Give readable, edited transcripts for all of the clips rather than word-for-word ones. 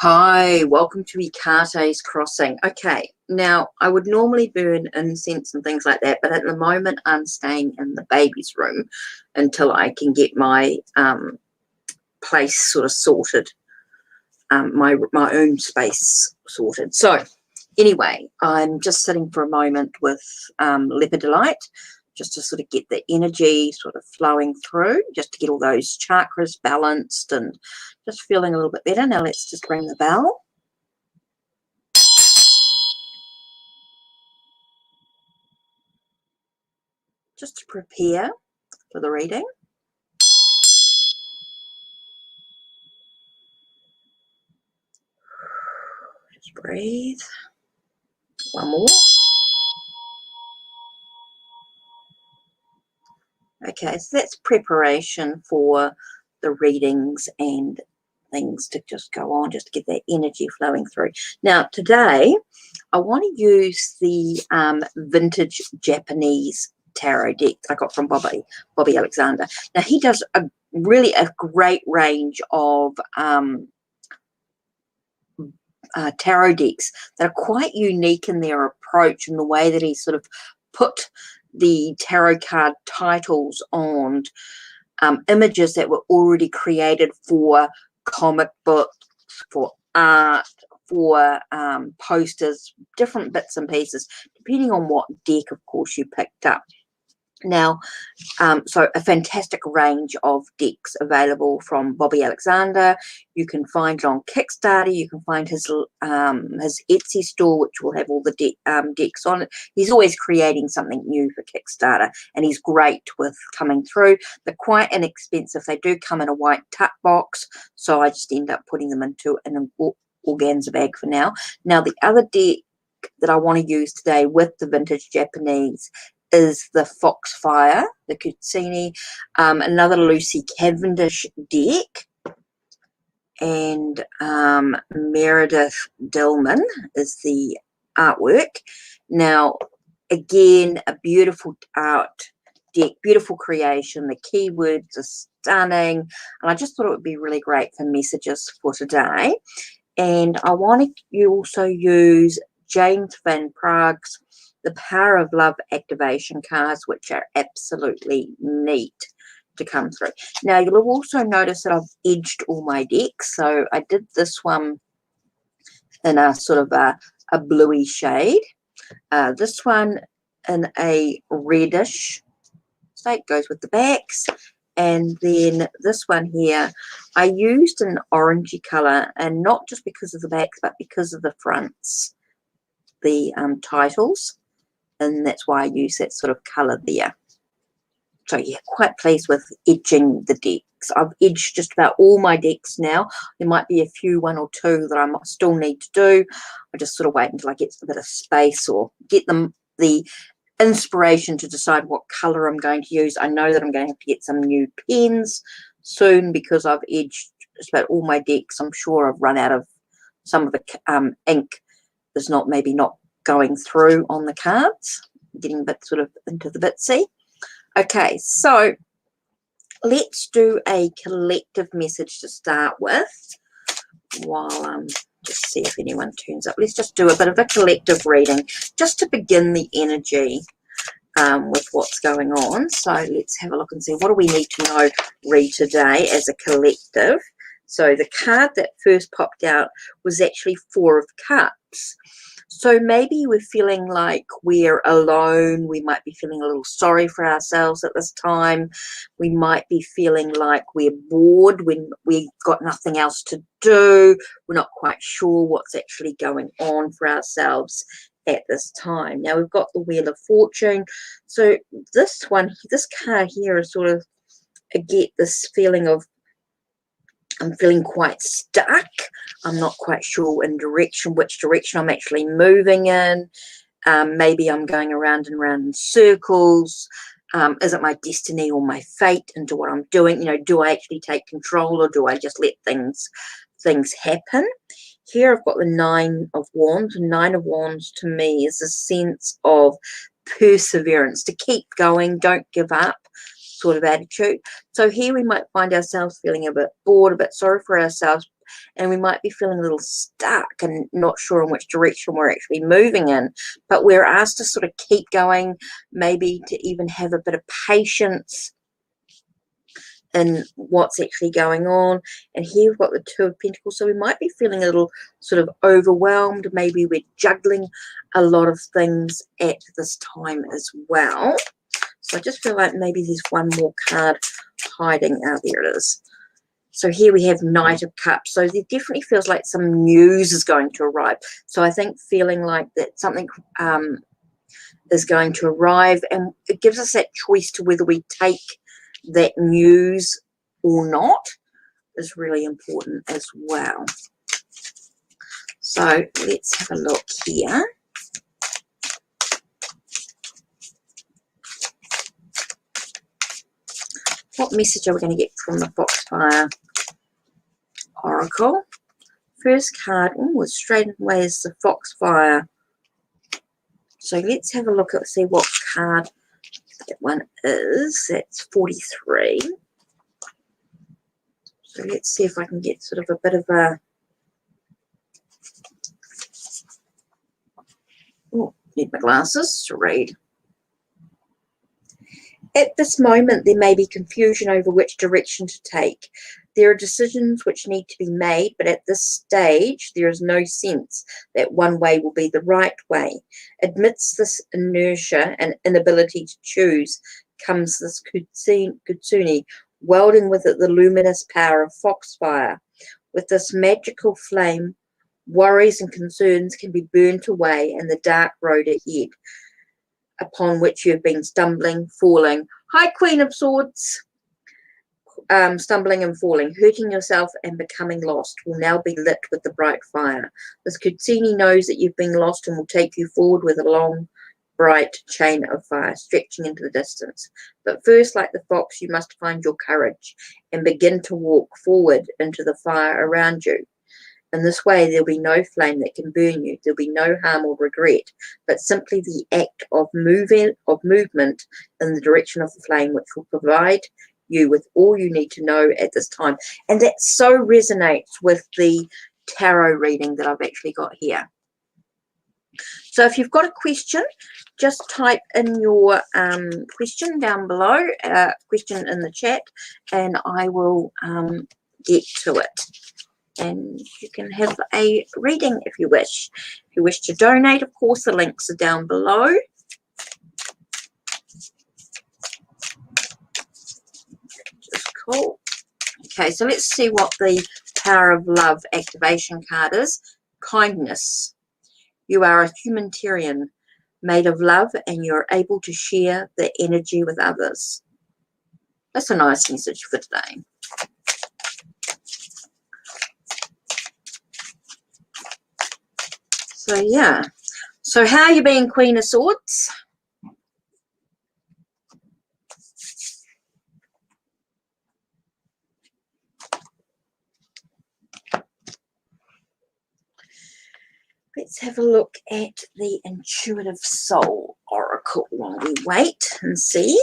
Hi, welcome to HeKate's Crossing. Okay, now I would normally burn incense and things like that, but at the moment I'm staying in the baby's room until I can get my place sort of sorted, my own space sorted. So anyway, I'm just sitting for a moment with lepidolite, just to sort of get the energy sort of flowing through, just to get all those chakras balanced and just feeling a little bit better. Now let's just ring the bell. Just to prepare for the reading. Just breathe. One more. Okay, so that's preparation for the readings and things to just go on, just to get that energy flowing through. Now, today, I want to use the vintage Japanese tarot deck I got from Bobby Alexander. Now, he does a great range of tarot decks that are quite unique in their approach and the way that he sort of put the tarot card titles on images that were already created for comic books, for art, for posters, different bits and pieces, depending on what deck, of course, you picked up. Now, so a fantastic range of decks available from Bobby Alexander. You can find it on Kickstarter. You can find his Etsy store, which will have all the decks on it. He's always creating something new for Kickstarter, and he's great with coming through. They're quite inexpensive. They do come in a white tuck box, so I just end up putting them into an organza bag for now. Now, the other deck that I want to use today with the vintage Japanese is the Foxfire, the Kutsini, another Lucy Cavendish deck, and Meredith Dillman is the artwork. Now, again, a beautiful art deck, beautiful creation. The keywords are stunning, and I just thought it would be really great for messages for today. And I wanted you also use James Van Prague's The Power of Love activation cards, which are absolutely neat to come through. Now, you'll also notice that I've edged all my decks. So I did this one in a sort of a bluey shade. This one in a reddish state, goes with the backs. And then this one here, I used an orangey colour, and not just because of the backs, but because of the fronts, the titles. And that's why I use that sort of colour there. So yeah, quite pleased with edging the decks. I've edged just about all my decks now. There might be a few, one or two, that I might still need to do. I just sort of wait until I get a bit of space or get them the inspiration to decide what colour I'm going to use. I know that I'm going to have to get some new pens soon because I've edged just about all my decks. I'm sure I've run out of some of the ink that's maybe not going through on the cards, getting a bit sort of into the bitsy. Okay, so let's do a collective message to start with while just see if anyone turns up. Let's just do a bit of a collective reading just to begin the energy with what's going on. So let's have a look and see, what do we need to know read today as a collective? So the card that first popped out was actually Four of Cups. So maybe we're feeling like we're alone. We might be feeling a little sorry for ourselves at this time. We might be feeling like we're bored when we've got nothing else to do. We're not quite sure what's actually going on for ourselves at this time. Now, we've got the Wheel of Fortune. So this card here is sort of, I get this feeling of, I'm feeling quite stuck. I'm not quite sure which direction I'm actually moving in. Maybe I'm going around and around in circles. Is it my destiny or my fate into what I'm doing? You know, do I actually take control, or do I just let things happen? Here I've got the Nine of Wands. Nine of Wands to me is a sense of perseverance, to keep going, don't give up. sort of attitude. So here we might find ourselves feeling a bit bored, a bit sorry for ourselves, and we might be feeling a little stuck and not sure in which direction we're actually moving in. But we're asked to sort of keep going, maybe to even have a bit of patience in what's actually going on. And here we've got the Two of Pentacles, so we might be feeling a little sort of overwhelmed. Maybe we're juggling a lot of things at this time as well. So I just feel like maybe there's one more card hiding. There it is. So here we have Knight of Cups. So there definitely feels like some news is going to arrive. So I think feeling like that something is going to arrive, and it gives us that choice to whether we take that news or not is really important as well. So let's have a look here. What message are we going to get from the Foxfire Oracle? First card was straight away is the Foxfire. So let's have a look at see what card that one is. That's 43. So let's see if I can get sort of a bit of a... Oh, need my glasses to read. At this moment, there may be confusion over which direction to take. There are decisions which need to be made, but at this stage, there is no sense that one way will be the right way. Amidst this inertia and inability to choose comes this Kutsuni, welding with it the luminous power of Foxfire. With this magical flame, worries and concerns can be burnt away in the dark road ahead, upon which you have been stumbling, falling. Hi, Queen of Swords. Stumbling and falling, hurting yourself and becoming lost will now be lit with the bright fire. This Kutsini knows that you've been lost and will take you forward with a long, bright chain of fire stretching into the distance. But first, like the fox, you must find your courage and begin to walk forward into the fire around you. In this way, there'll be no flame that can burn you. There'll be no harm or regret, but simply the act of movement in the direction of the flame, which will provide you with all you need to know at this time. And that so resonates with the tarot reading that I've actually got here. So if you've got a question, just type in your question down below, question in the chat, and I will get to it. And you can have a reading if you wish. If you wish to donate, of course, the links are down below. Just cool. Okay, so let's see what the Power of Love activation card is. Kindness. You are a humanitarian made of love, and you're able to share the energy with others. That's a nice message for today. So yeah, so how are you being, Queen of Swords? Let's have a look at the Intuitive Soul Oracle while we wait and see.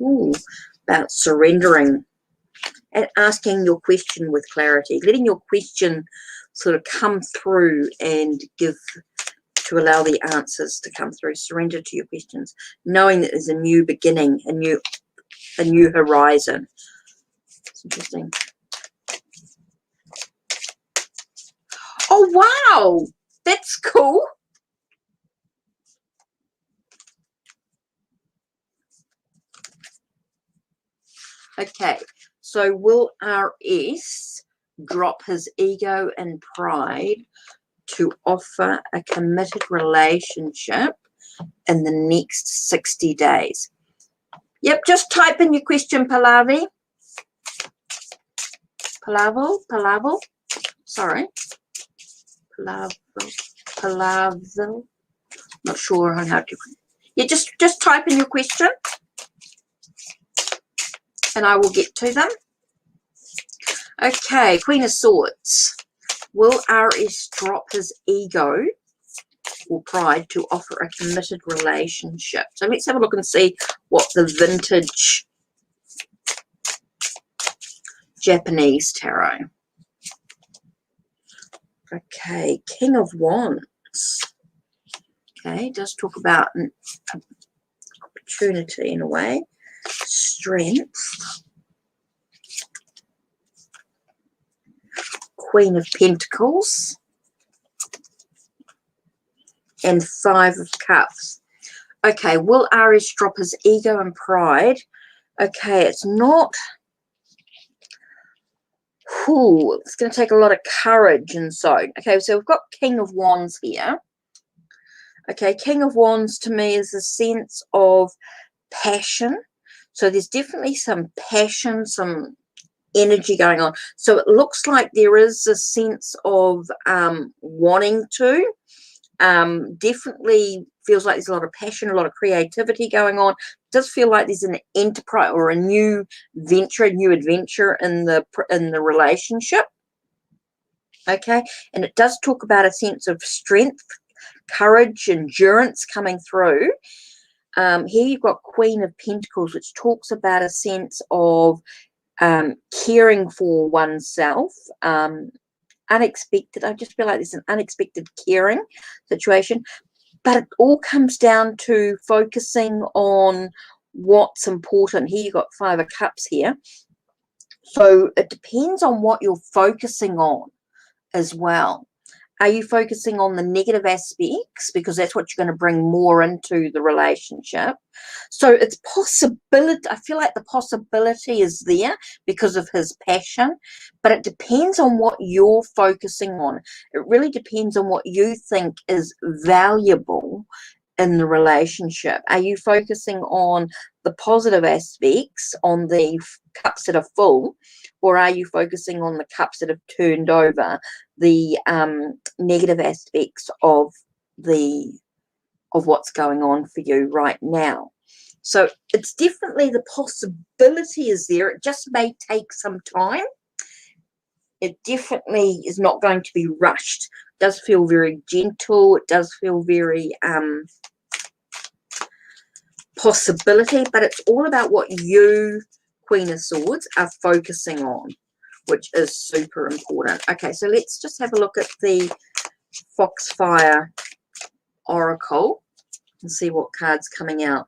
Ooh, about surrendering and asking your question with clarity, letting your question sort of come through and to allow the answers to come through. Surrender to your questions, knowing that there's a new beginning, a new horizon. It's interesting. Oh wow, that's cool. Okay, so will RS drop his ego and pride to offer a committed relationship in the next 60 days? Yep, just type in your question, Pallavi. Palavel, sorry. Palavel. Palazzo. Not sure on how to. Yeah, just type in your question and I will get to them. Okay, Queen of Swords. Will RS drop his ego or pride to offer a committed relationship? So let's have a look and see what the vintage Japanese tarot. Okay, King of Wands. Okay, it does talk about an opportunity in a way. Strength. Queen of Pentacles. And Five of Cups. Okay, will RS drop his ego and pride? Okay, it's not. Ooh, it's going to take a lot of courage and so. Okay, so we've got King of Wands here. Okay, King of Wands to me is a sense of passion. So there's definitely some passion, some energy going on. So it looks like there is a sense of wanting to. Definitely feels like there's a lot of passion, a lot of creativity going on. It does feel like there's an enterprise or a new venture, a new adventure in the relationship. Okay, and it does talk about a sense of strength, courage, endurance coming through. Here you've got Queen of Pentacles, which talks about a sense of caring for oneself. Unexpected. I just feel like there's an unexpected caring situation, but it all comes down to focusing on what's important. Here you've got Five of Cups here. So it depends on what you're focusing on as well. Are you focusing on the negative aspects? Because that's what you're going to bring more into the relationship. So it's possibility. I feel like the possibility is there because of his passion, but it depends on what you're focusing on. It really depends on what you think is valuable in the relationship. Are you focusing on the positive aspects, on the cups that are full, or are you focusing on the cups that have turned over, the negative aspects of what's going on for you right now? So it's definitely the possibility is there. It just may take some time. It definitely is not going to be rushed. It does feel very gentle. It does feel very possibility, but it's all about what you, Queen of Swords, are focusing on, which is super important. Okay, so let's just have a look at the Foxfire Oracle and see what card's coming out.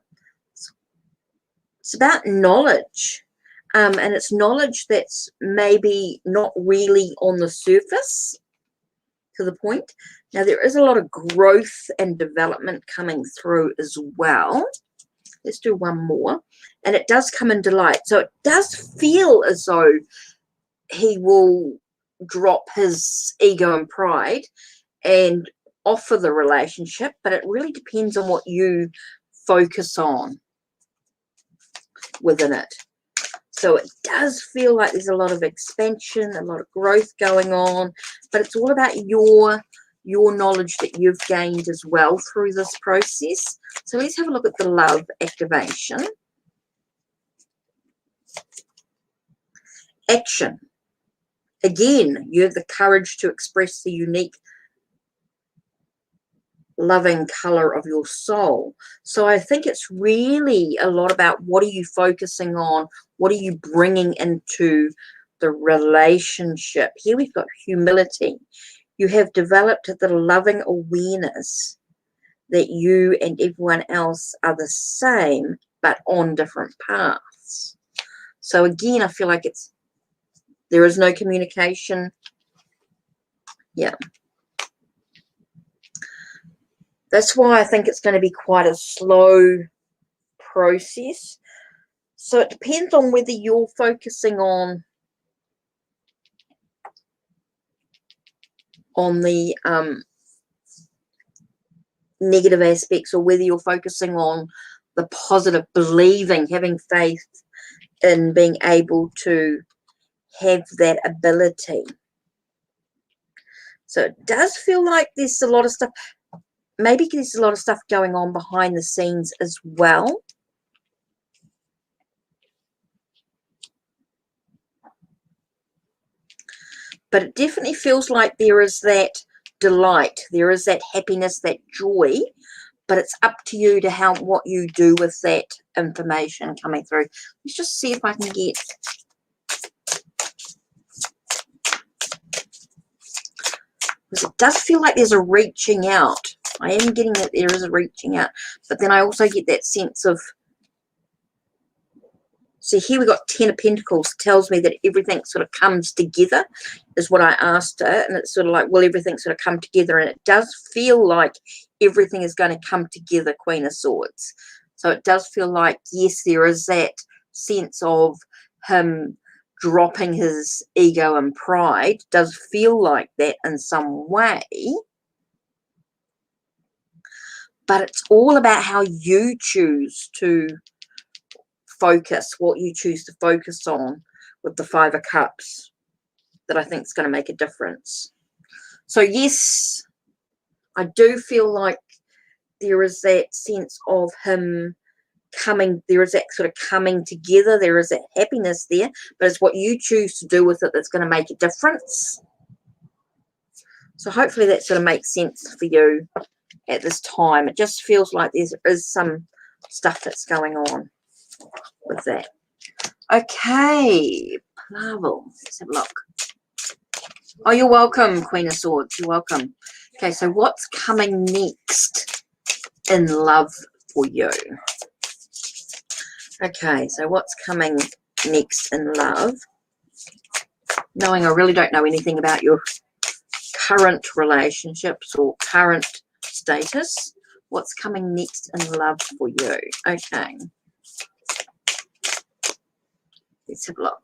It's about knowledge, and it's knowledge that's maybe not really on the surface to the point. Now, there is a lot of growth and development coming through as well. Let's do one more. And it does come in delight. So it does feel as though he will drop his ego and pride and offer the relationship, but it really depends on what you focus on within it. So it does feel like there's a lot of expansion, a lot of growth going on, but it's all about your knowledge that you've gained as well through this process. So let's have a look at the love activation. Action. Again, you have the courage to express the unique loving color of your soul. So I think it's really a lot about what are you focusing on? What are you bringing into the relationship? Here we've got humility. You have developed the loving awareness that you and everyone else are the same, but on different paths. So again, I feel like there is no communication. Yeah. That's why I think it's going to be quite a slow process. So it depends on whether you're focusing on the negative aspects, or whether you're focusing on the positive, believing, having faith in being able to have that ability. So it does feel like there's a lot of stuff. Maybe there's a lot of stuff going on behind the scenes as well. But it definitely feels like there is that delight, there is that happiness, that joy, but it's up to you to what you do with that information coming through. Let's just see if I can get, because it does feel like there's a reaching out. I am getting that there is a reaching out, but then I also get that sense of, so here we got 10 of Pentacles, tells me that everything sort of comes together, is what I asked her. And it's sort of like, will everything sort of come together? And it does feel like everything is going to come together, Queen of Swords. So it does feel like, yes, there is that sense of him dropping his ego and pride. It does feel like that in some way. But it's all about how you choose to focus, what you choose to focus on with the Five of Cups, that I think is going to make a difference. So yes, I do feel like there is that sense of him coming, there is that sort of coming together, there is that happiness there, but it's what you choose to do with it that's going to make a difference. So hopefully that sort of makes sense for you at this time. It just feels like there is some stuff that's going on with that. Okay, Marvel, let's have a look. Oh, you're welcome, Queen of Swords, you're welcome. Okay, so what's coming next in love for you? Okay, so what's coming next in love? Knowing I really don't know anything about your current relationships or current status, what's coming next in love for you? Okay. Let's have a look.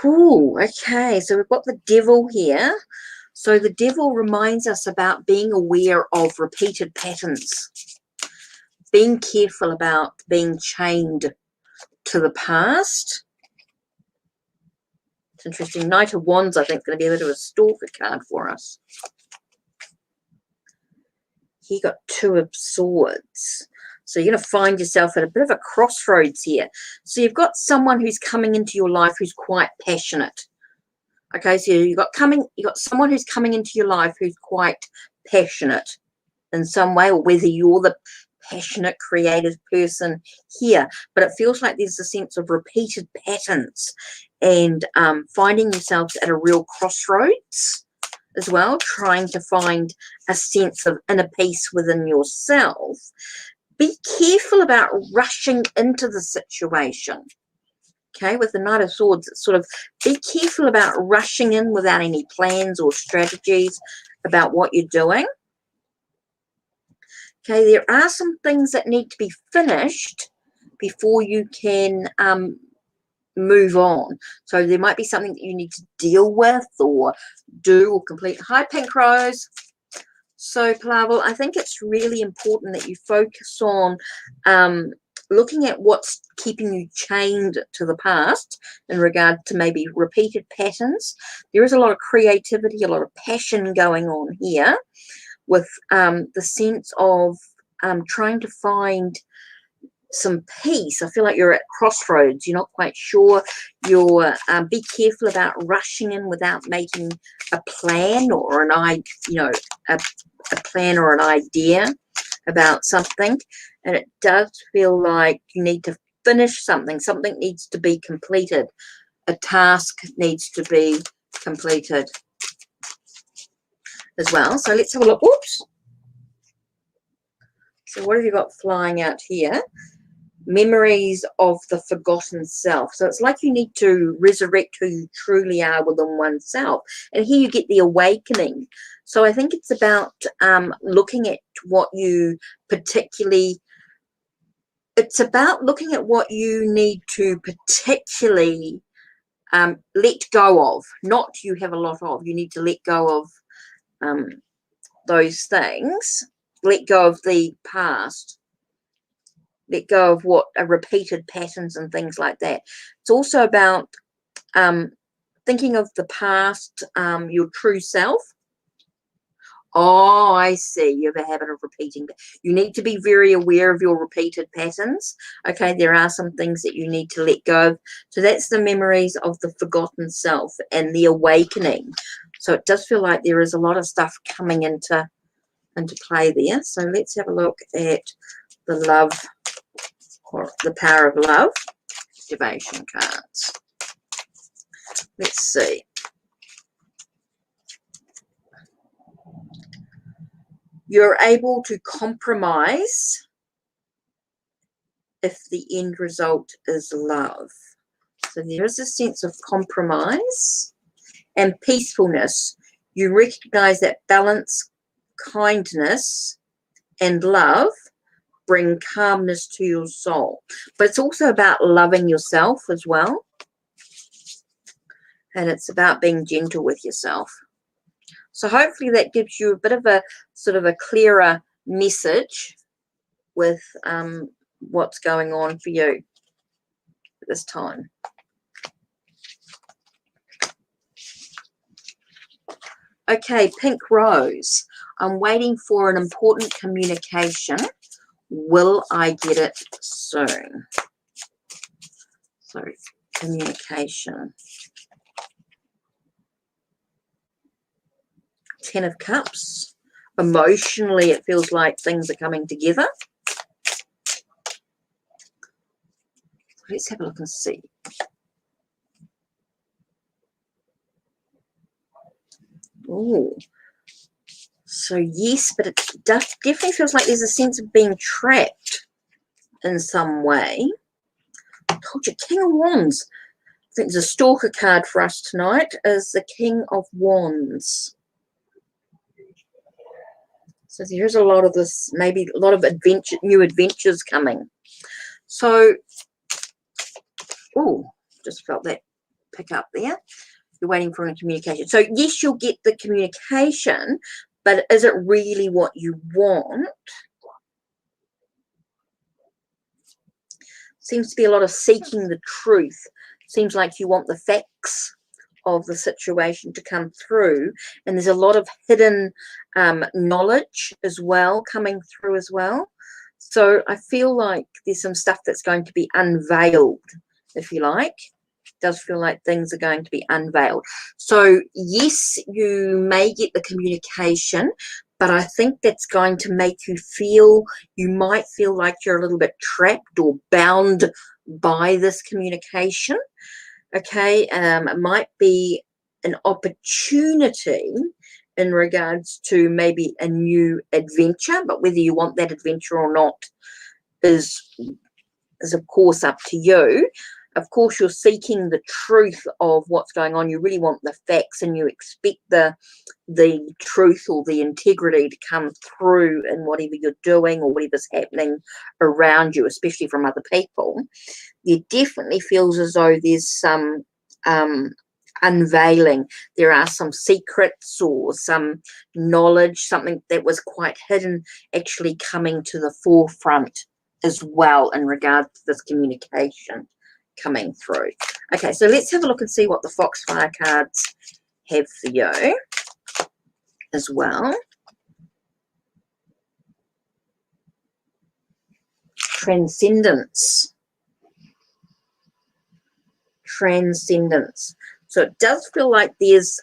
Ooh, okay, so we've got the Devil here. So the Devil reminds us about being aware of repeated patterns, being careful about being chained to the past. It's interesting. Knight of Wands, I think, is going to be a bit of a stalker card for us. He got Two of Swords. So you're going to find yourself at a bit of a crossroads here. So you've got someone who's coming into your life who's quite passionate. Okay, so you've got someone who's coming into your life who's quite passionate in some way, or whether you're the passionate, creative person here. But it feels like there's a sense of repeated patterns and finding yourselves at a real crossroads as well, trying to find a sense of inner peace within yourself. Be careful about rushing into the situation. Okay, with the Knight of Swords, it's sort of be careful about rushing in without any plans or strategies about what you're doing. Okay, there are some things that need to be finished before you can move on. So there might be something that you need to deal with or do or complete. Hi, Pink Rose. So, Pavel, I think it's really important that you focus on looking at what's keeping you chained to the past in regard to maybe repeated patterns. There is a lot of creativity, a lot of passion going on here with the sense of trying to find some peace. I feel like you're at crossroads. You're not quite sure. You're be careful about rushing in without making a plan or an idea, a plan or an idea about something. And it does feel like you need to finish something. Something needs to be completed. A task needs to be completed as well. So let's have a look. Oops. So what have you got flying out here? Memories of the forgotten self. So it's like you need to resurrect who you truly are within oneself. And here you get the awakening. So I think it's about looking at what you particularly, it's about looking at what you need to particularly let go of. Not you have a lot of. You need to let go of those things. Let go of the past. Let go of what are repeated patterns and things like that. It's also about thinking of the past, your true self. Oh, I see. You have a habit of repeating. You need to be very aware of your repeated patterns. Okay, there are some things that you need to let go of. So that's the memories of the forgotten self and the awakening. So it does feel like there is a lot of stuff coming into play there. So let's have a look at the love, or the power of love activation cards. Let's see. You're able to compromise if the end result is love. So there is a sense of compromise and peacefulness. You recognize that balance, kindness, and love bring calmness to your soul. But it's also about loving yourself as well. And it's about being gentle with yourself. So hopefully that gives you a bit of a sort of a clearer message with what's going on for you at this time. Okay, Pink Rose. I'm waiting for an important communication. Will I get it soon? So, communication. 10 of Cups. Emotionally, it feels like things are coming together. Let's have a look and see. Oh, so yes, but it definitely feels like there's a sense of being trapped in some way. I told you, King of Wands. I think there's a stalker card for us tonight, is the King of Wands. So there's a lot of this, maybe a lot of new adventures coming. So, oh, just felt that pick up there. You're waiting for a communication. So yes, you'll get the communication, but is it really what you want? Seems to be a lot of seeking the truth. Seems like you want the facts of the situation to come through, and there's a lot of hidden knowledge as well coming through as well. So I feel like there's some stuff that's going to be unveiled, if you like. It does feel like things are going to be unveiled. So yes, you may get the communication, but I think that's going to make you feel, you might feel like you're a little bit trapped or bound by this communication. Okay, it might be an opportunity in regards to maybe a new adventure, but whether you want that adventure or not is of course up to you. Of course, you're seeking the truth of what's going on. You really want the facts, and you expect the truth or the integrity to come through in whatever you're doing or whatever's happening around you, especially from other people. It definitely feels as though there's some unveiling. There are some secrets or some knowledge, something that was quite hidden actually coming to the forefront as well in regards to this communication coming through. Okay, so let's have a look and see what the Foxfire cards have for you as well. Transcendence. Transcendence. So it does feel like there's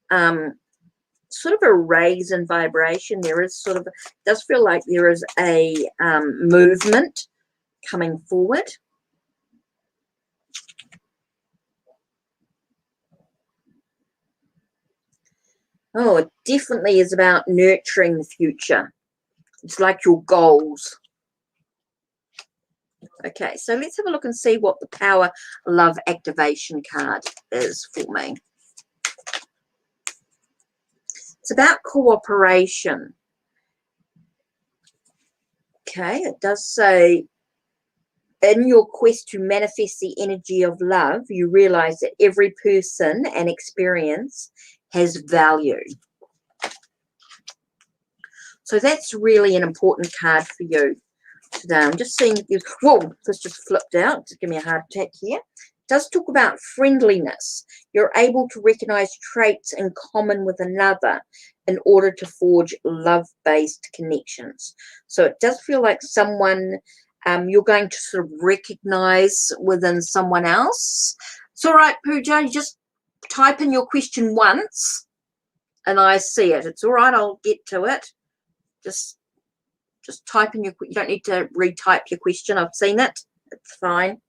sort of a raise in vibration. There is sort of, does feel like there is a movement coming forward. Oh, it definitely is about nurturing the future. It's like your goals. Okay, so let's have a look and see what the Power Love Activation card is for me. It's about cooperation. Okay, it does say, in your quest to manifest the energy of love, you realize that every person and experience has value. So that's really an important card for you today. I'm just seeing if you, whoa, this just flipped out. Just give me a heart attack here. does talk about friendliness. You're able to recognize traits in common with another in order to forge love-based connections. So it does feel like someone you're going to sort of recognize within someone else. It's all right, Pooja, you just type in your question once and I see it. It's all right, I'll get to it. Just type in you don't need to retype your question. I've seen it. It's fine.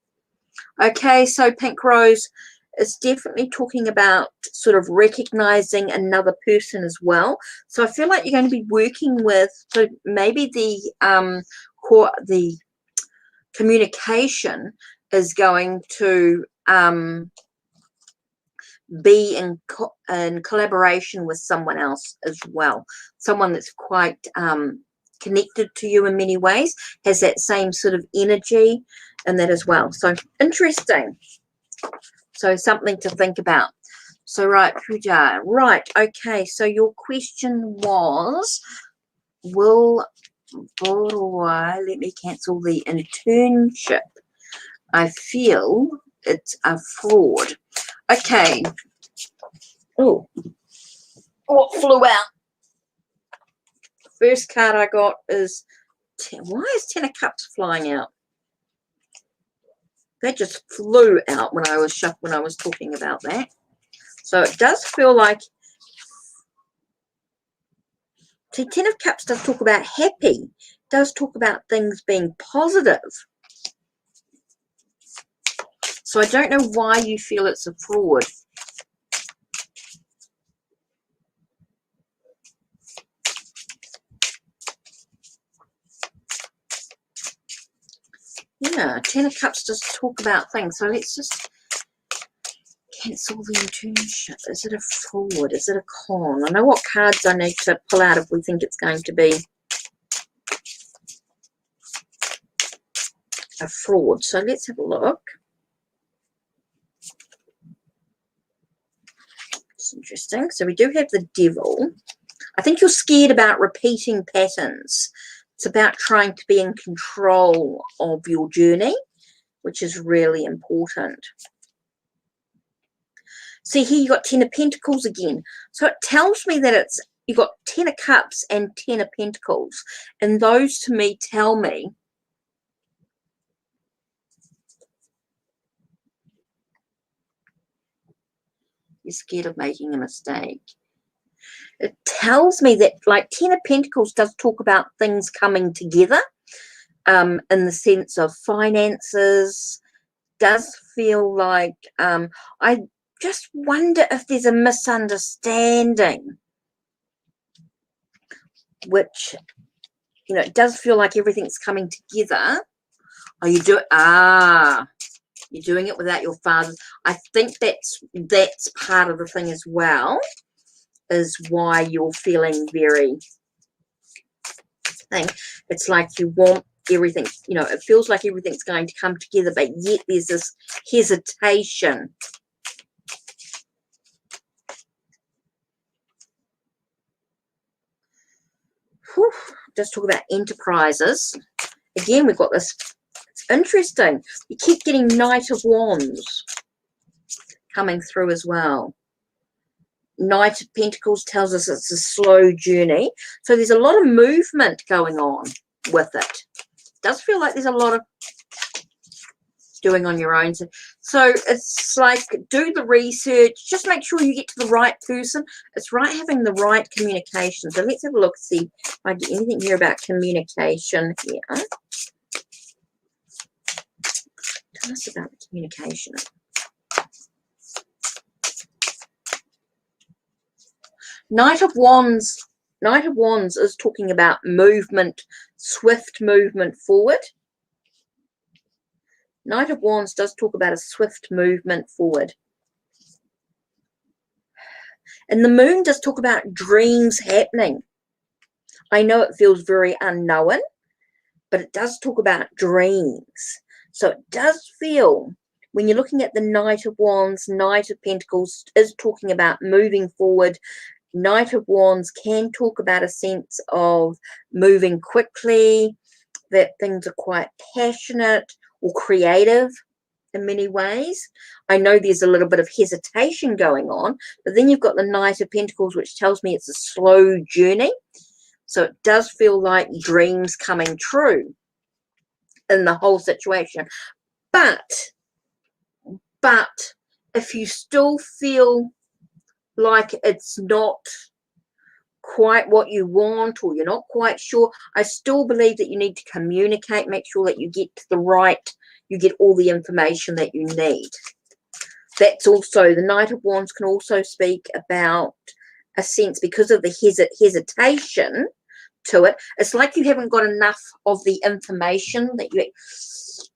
Okay, so Pink Rose is definitely talking about sort of recognizing another person as well. So I feel like you're going to be working with, so maybe the communication is going to be in collaboration with someone else as well. Someone that's quite connected to you in many ways, has that same sort of energy and that as well. So interesting. So something to think about. So right, Pooja, right, okay, so your question was, let me cancel the internship. I feel it's a fraud. Okay. Oh, what flew out? First card I got is why is 10 of Cups flying out? That just flew out when I was talking about that. So it does feel like 10 of Cups does talk about happy, does talk about things being positive. So I don't know why you feel it's a fraud. Yeah, 10 of Cups does talk about things. So let's just cancel the internship. Is it a fraud? Is it a con? I know what cards I need to pull out if we think it's going to be a fraud. So let's have a look. It's interesting. So we do have the Devil. I think you're scared about repeating patterns. It's about trying to be in control of your journey, which is really important. See here, you got 10 of Pentacles again. So it tells me that you've got 10 of Cups and 10 of Pentacles. And those to me tell me you're scared of making a mistake. It tells me that like 10 of Pentacles does talk about things coming together in the sense of finances. Does feel like I just wonder if there's a misunderstanding, which, you know, it does feel like everything's coming together. Oh, you're doing it without your father. I think that's part of the thing as well, is why you're feeling very thing. It's like you want everything, you know, it feels like everything's going to come together, but yet there's this hesitation. Whew. Just talk about enterprises. Again, we've got this. It's interesting. You keep getting Knight of Wands coming through as well. Knight of Pentacles tells us it's a slow journey. So there's a lot of movement going on with it. It does feel like there's a lot of doing on your own. So it's like, do the research. Just make sure you get to the right person. It's right having the right communication. So let's have a look, see if I get anything here about communication here. Tell us about the communication. Knight of Wands is talking about movement, swift movement forward. Knight of Wands does talk about a swift movement forward. And the Moon does talk about dreams happening. I know it feels very unknown, but it does talk about dreams. So it does feel, when you're looking at the Knight of Wands, Knight of Pentacles is talking about moving forward. Knight of Wands can talk about a sense of moving quickly, that things are quite passionate or creative. in many ways. I know there's a little bit of hesitation going on, but then you've got the Knight of Pentacles, which tells me it's a slow journey. So it does feel like dreams coming true in the whole situation. But if you still feel like it's not quite what you want, or you're not quite sure, I still believe that you need to communicate, make sure that you get you get all the information that you need. That's also, the Knight of Wands can also speak about a sense, because of the hesitation to it, it's like you haven't got enough of the information that you,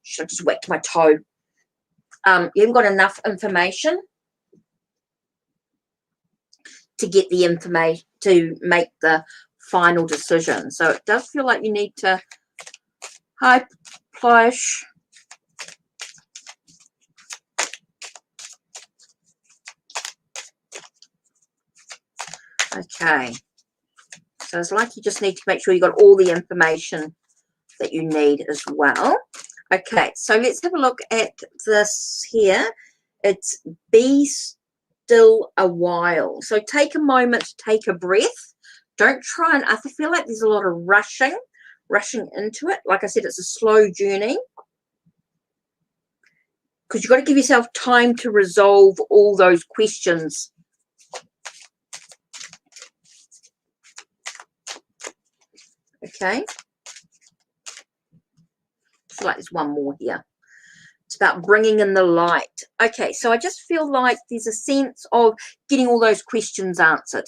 should I just whacked my toe, you haven't got enough information to get the information to make the final decision. So it does feel like you need to, hi Plush, okay, so it's like you just need to make sure you got all the information that you need as well. Okay, so let's have a look at this here. It's be still a while. So take a moment to take a breath. Don't try, and I feel like there's a lot of rushing into it. Like I said, it's a slow journey, because you've got to give yourself time to resolve all those questions. Okay, it's like there's one more here. It's about bringing in the light. Okay, so I just feel like there's a sense of getting all those questions answered.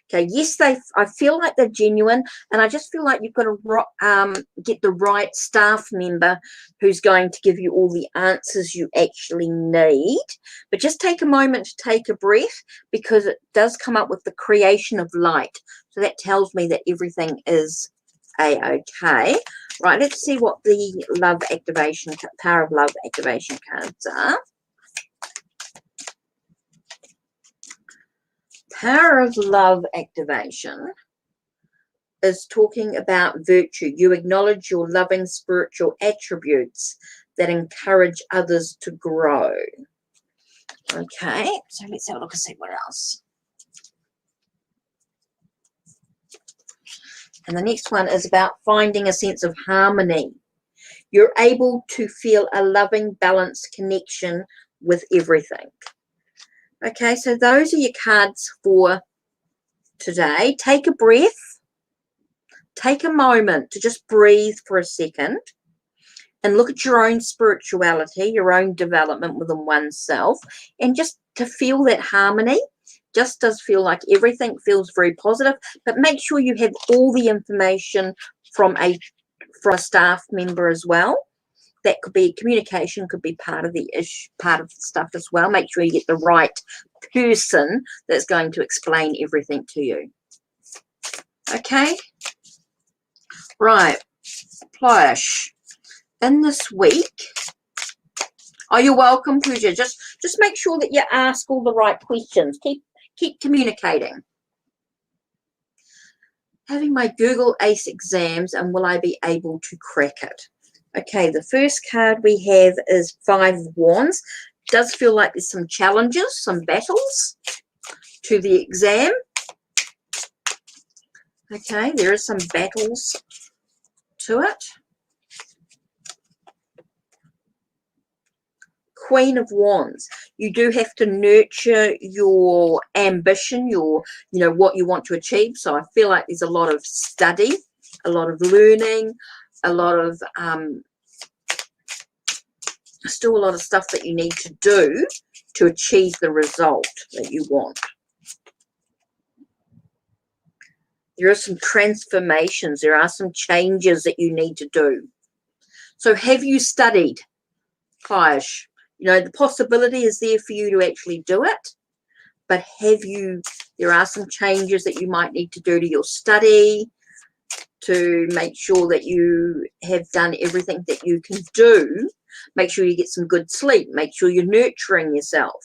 Okay, yes, I feel like they're genuine, and I just feel like you've got to get the right staff member who's going to give you all the answers you actually need. But just take a moment to take a breath, because it does come up with the creation of light. So that tells me that everything is a-okay. Right, let's see what the love activation, power of love activation cards are. Power of love activation is talking about virtue. You acknowledge your loving spiritual attributes that encourage others to grow. Okay, so let's have a look and see what else. And the next one is about finding a sense of harmony. You're able to feel a loving, balanced connection with everything. Okay, so those are your cards for today. Take a breath. Take a moment to just breathe for a second and look at your own spirituality, your own development within oneself, and just to feel that harmony. Just does feel like everything feels very positive, but make sure you have all the information from a staff member as well. That could be communication, could be part of the stuff as well. Make sure you get the right person that's going to explain everything to you. Okay, right, Plush. In this week, oh, you're welcome, Pooja. Just make sure that you ask all the right questions. Keep communicating. Having my Google ACE exams, and will I be able to crack it? Okay, the first card we have is 5 of Wands. Does feel like there's some challenges, some battles to the exam. Okay, there are some battles to it. Queen of Wands. You do have to nurture your ambition, your, what you want to achieve. So I feel like there's a lot of study, a lot of learning, a lot of still a lot of stuff that you need to do to achieve the result that you want. There are some transformations. There are some changes that you need to do. So have you studied, Plush? The possibility is there for you to actually do it, but there are some changes that you might need to do to your study to make sure that you have done everything that you can do. Make sure you get some good sleep. Make sure you're nurturing yourself.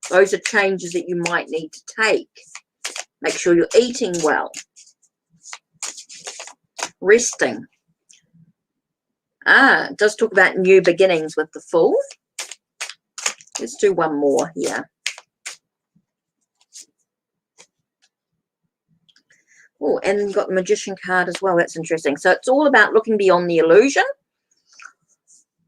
Those are changes that you might need to take. Make sure you're eating well. Resting. It does talk about new beginnings with the Fool. Let's do one more here. Oh, and you've got the Magician card as well. That's interesting. So it's all about looking beyond the illusion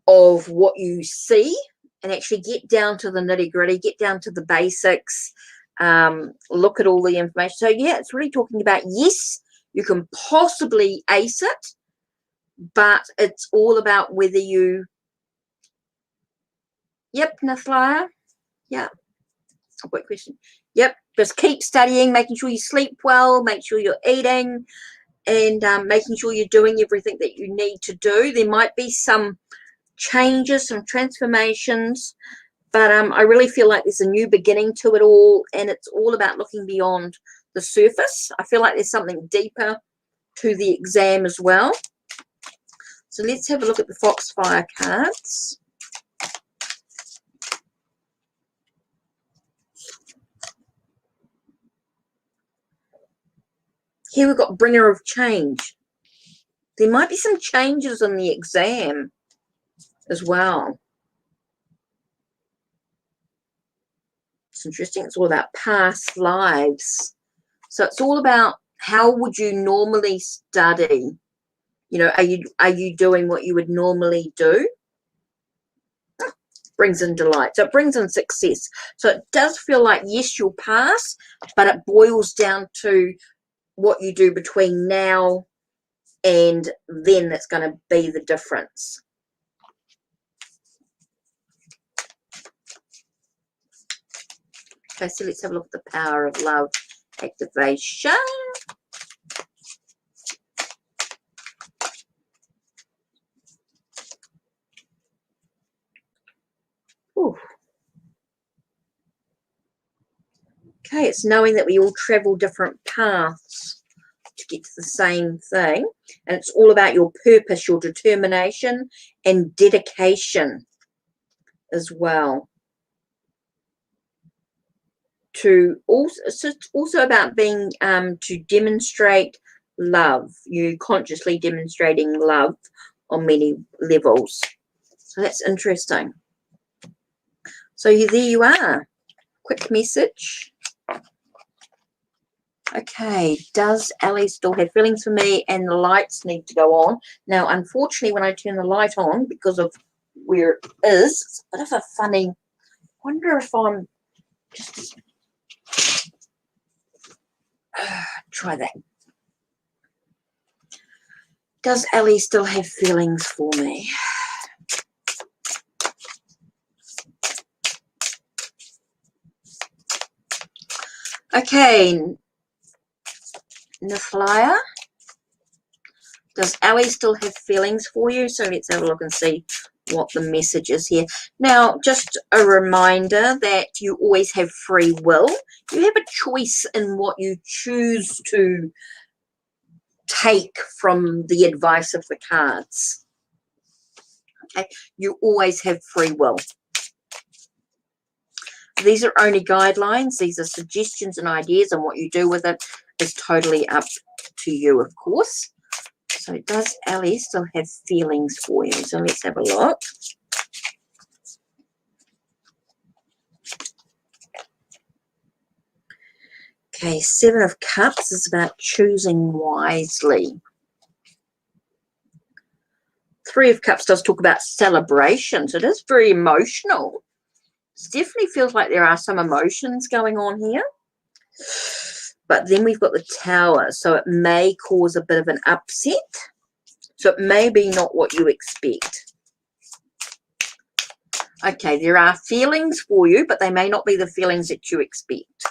of what you see and actually get down to the nitty-gritty, get down to the basics, look at all the information. So, yeah, it's really talking about, yes, you can possibly ace it, but it's all about whether you... Yep, Nathalia. Yeah. A quick question. Yep, just keep studying, making sure you sleep well, make sure you're eating, and making sure you're doing everything that you need to do. There might be some changes, some transformations, but I really feel like there's a new beginning to it all, and it's all about looking beyond the surface. I feel like there's something deeper to the exam as well. So let's have a look at the Foxfire cards. Here we've got Bringer of Change. There might be some changes in the exam as well. It's interesting. It's all about past lives. So it's all about how would you normally study? You know, are you doing what you would normally do? Brings in delight. So it brings in success. So it does feel like, yes, you'll pass, but it boils down to what you do between now and then that's going to be the difference. Okay, so let's have a look at the power of love activation. Ooh. Okay, it's knowing that we all travel different paths to get to the same thing. And it's all about your purpose, your determination, and dedication as well. To also, so it's also about being to demonstrate love. You consciously demonstrating love on many levels. So that's interesting. So there you are. Quick message. Okay, does Ellie still have feelings for me? And the lights need to go on. Now, unfortunately, when I turn the light on, because of where it is, it's a bit of a funny... wonder if I'm just... try that. Does Ellie still have feelings for me? Okay, Nathalia, does Ellie still have feelings for you? So let's have a look and see what the message is here. Now, just a reminder that you always have free will. You have a choice in what you choose to take from the advice of the cards. Okay, you always have free will. These are only guidelines. These are suggestions and ideas, and what you do with it is totally up to you, of course. So does Ellie still have feelings for you? So let's have a look. Okay, Seven of Cups is about choosing wisely. Three of Cups does talk about celebrations. It is very emotional. It definitely feels like there are some emotions going on here. But then we've got the Tower, so it may cause a bit of an upset. So it may be not what you expect. Okay, there are feelings for you, but they may not be the feelings that you expect.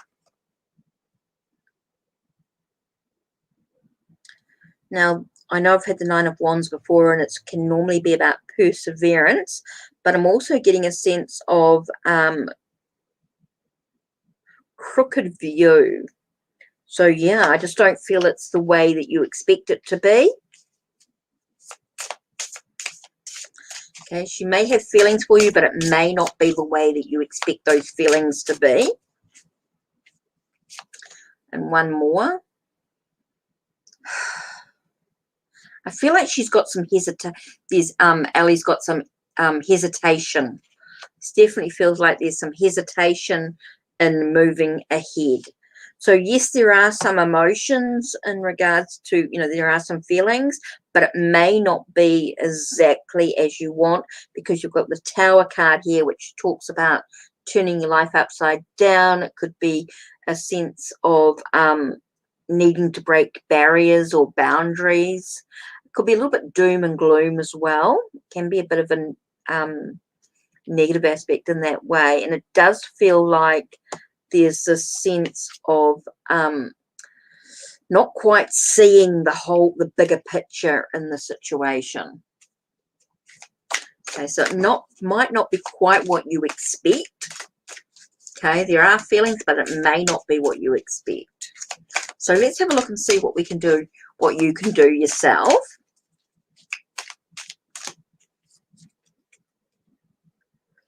Now, I know I've had the Nine of Wands before, and it can normally be about perseverance, but I'm also getting a sense of crooked view. So, yeah, I just don't feel it's the way that you expect it to be. Okay, she may have feelings for you, but it may not be the way that you expect those feelings to be. And one more. I feel like she's got some hesitation. Ellie's got some hesitation. definitely feels like there's some hesitation in moving ahead. So yes, there are some emotions in regards to, there are some feelings, but it may not be exactly as you want, because you've got the Tower card here, which talks about turning your life upside down. It could be a sense of needing to break barriers or boundaries. It could be a little bit doom and gloom as well. It can be a bit of a negative aspect in that way. And it does feel like there's this sense of not quite seeing the bigger picture in the situation. Okay, so it might not be quite what you expect. Okay, there are feelings, but it may not be what you expect. So let's have a look and see what we can do, what you can do yourself.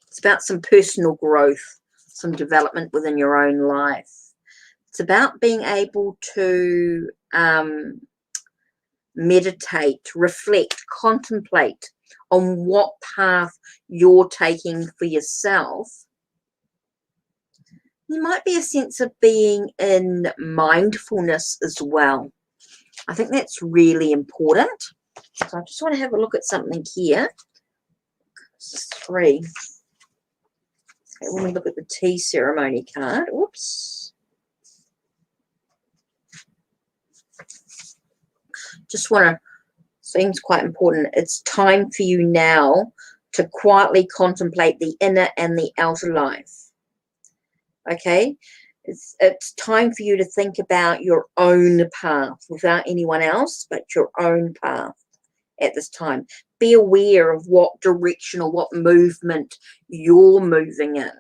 It's about some personal growth, some development within your own life. It's about being able to meditate, reflect, contemplate on what path you're taking for yourself. There might be a sense of being in mindfulness as well. I think that's really important. So I just want to have a look at something here. This is 3. Okay, when we look at the tea ceremony card, oops. Just want to, seems quite important. It's time for you now to quietly contemplate the inner and the outer life. Okay, it's time for you to think about your own path without anyone else, but your own path at this time. Be aware of what direction or what movement you're moving in,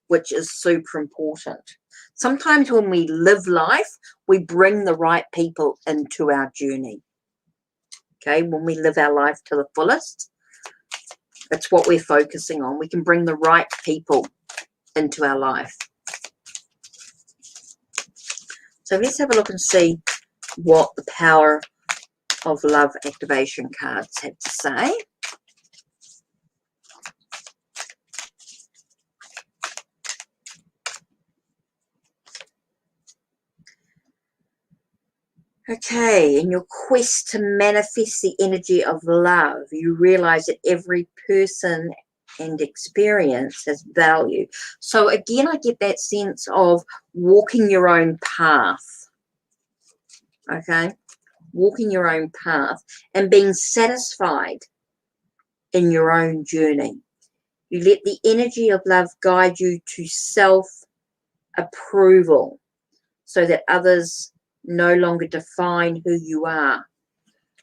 which is super important. Sometimes when we live life, we bring the right people into our journey. Okay, when we live our life to the fullest, that's what we're focusing on. We can bring the right people into our life. So let's have a look and see what the Power of Love activation cards have to say. Okay, in your quest to manifest the energy of love, you realize that every person and experience has value. So again, I get that sense of walking your own path. Okay, walking your own path and being satisfied in your own journey. You let the energy of love guide you to self-approval so that others no longer define who you are.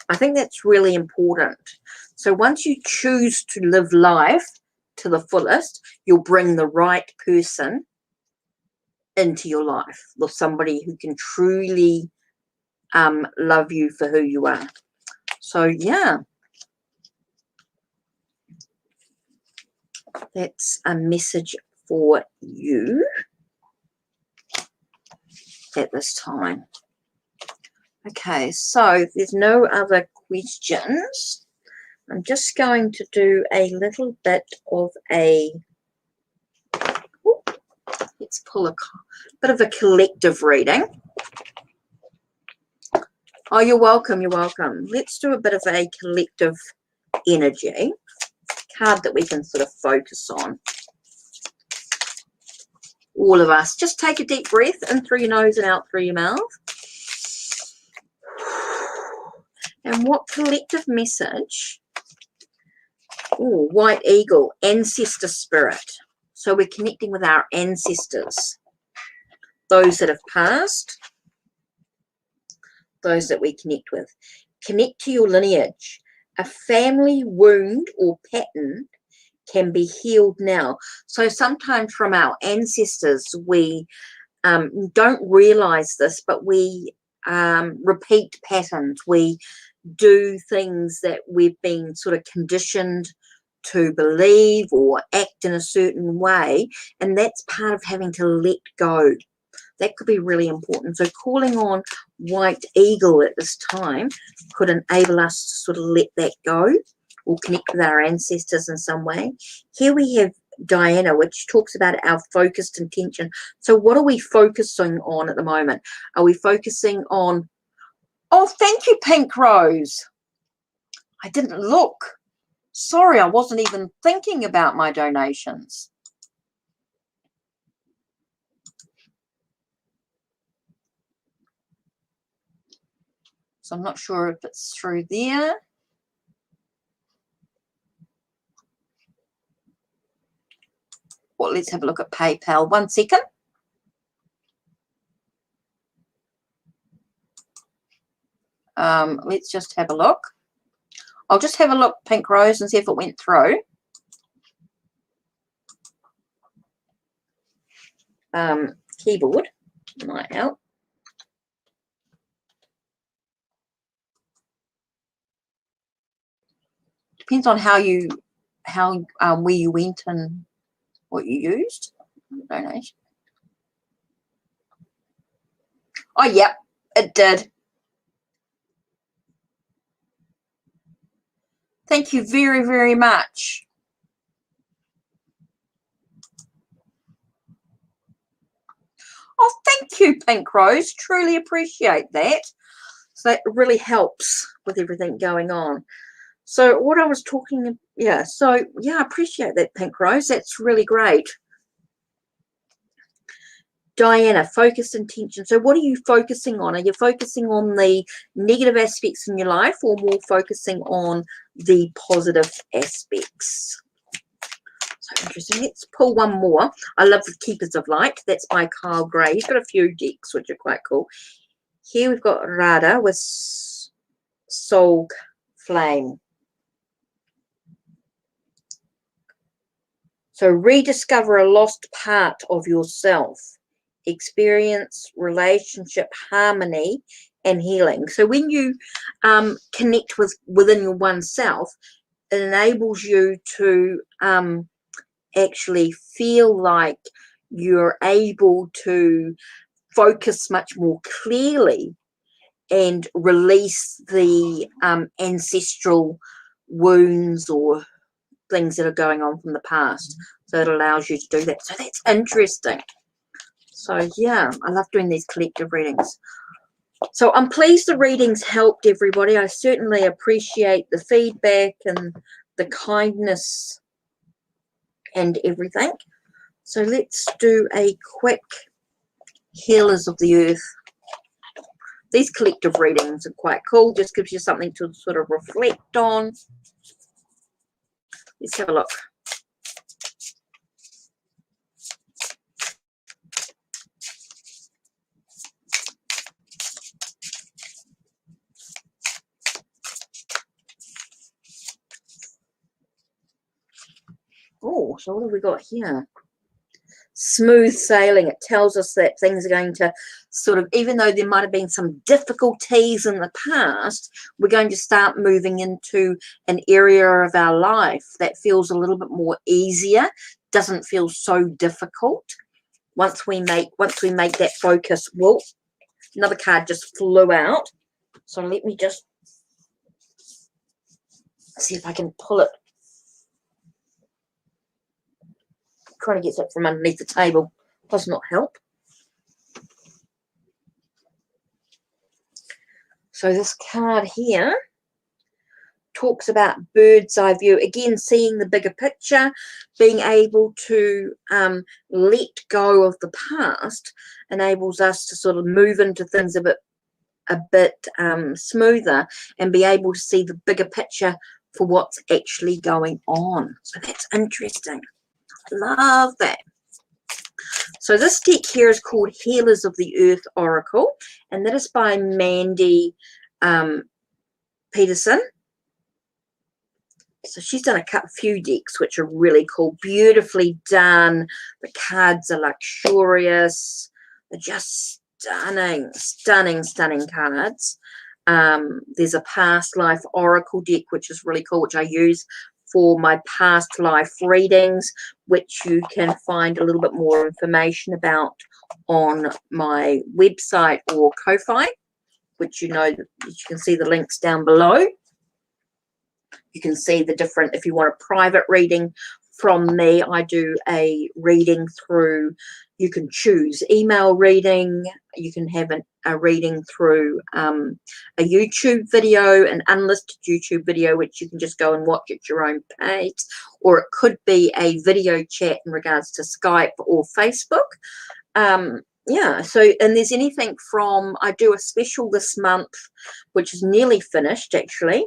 I think that's really important. So once you choose to live life to the fullest, you'll bring the right person into your life, or somebody who can truly love you for who you are. So yeah, that's a message for you at this time. Okay, so there's no other questions. I'm just going to do a little bit of a, let's pull a bit of a collective reading. Oh, you're welcome, you're welcome. Let's do a bit of a collective energy card that we can sort of focus on. All of us, just take a deep breath in through your nose and out through your mouth. And what collective message? Oh, White Eagle, ancestor spirit. So we're connecting with our ancestors, those that have passed, those that we connect with. Connect to your lineage. A family wound or pattern can be healed now. So sometimes from our ancestors, we don't realize this, but we repeat patterns. We do things that we've been sort of conditioned to believe or act in a certain way, and that's part of having to let go. That could be really important. So calling on White Eagle at this time could enable us to sort of let that go or connect with our ancestors in some way. Here we have Diana, which talks about our focused intention. So what are we focusing on at the moment? Are we focusing on, oh, thank you, Pink Rose. I didn't look. Sorry, I wasn't even thinking about my donations. So I'm not sure if it's through there. Well, let's have a look at PayPal. 1 second. Let's just have a look. I'll just have a look, Pink Rose, and see if it went through. Keyboard might help. Depends on where you went and what you used. Donation. Oh, yep, it did. Thank you very, very much. Oh, thank you, Pink Rose. Truly appreciate that. So that really helps with everything going on. So what I was talking, yeah, so yeah, I appreciate that, Pink Rose. That's really great. Diana, focused intention. So what are you focusing on? Are you focusing on the negative aspects in your life or more focusing on the positive aspects? So interesting. Let's pull one more. I love the Keepers of Light. That's by Kyle Gray. He's got a few decks, which are quite cool. Here we've got Radha with Soul Flame. So rediscover a lost part of yourself. Experience relationship harmony and healing. So when you connect within your oneself, it enables you to actually feel like you're able to focus much more clearly and release the ancestral wounds or things that are going on from the past. So it allows you to do that. So that's interesting. So yeah, I love doing these collective readings. So I'm pleased the readings helped everybody. I certainly appreciate the feedback and the kindness and everything. So let's do a quick Healers of the Earth. These collective readings are quite cool. Just gives you something to sort of reflect on. Let's have a look. Oh, so what have we got here? Smooth sailing. It tells us that things are going to sort of, even though there might have been some difficulties in the past, we're going to start moving into an area of our life that feels a little bit more easier, doesn't feel so difficult. Once we make that focus. Well, another card just flew out. So let me just see if I can pull it. Trying to get it from underneath the table does not help. So this card here talks about bird's eye view. Again, seeing the bigger picture, being able to let go of the past enables us to sort of move into things a bit smoother and be able to see the bigger picture for what's actually going on. So that's interesting. Love that. So this deck here is called Healers of the Earth Oracle, and that is by Mandy Peterson. So she's done a few decks which are really cool, beautifully done. The cards are luxurious. They're just stunning, stunning, stunning cards. There's a past life oracle deck which is really cool, which I use for my past life readings, which you can find a little bit more information about on my website or Ko-Fi, which you can see the links down below. You can see the different, if you want a private reading from me. I do a reading through, you can choose email reading, you can have a reading through a YouTube video, an unlisted YouTube video, which you can just go and watch at your own pace, or it could be a video chat in regards to Skype or Facebook. Yeah, so, and there's anything from, I do a special this month, which is nearly finished actually,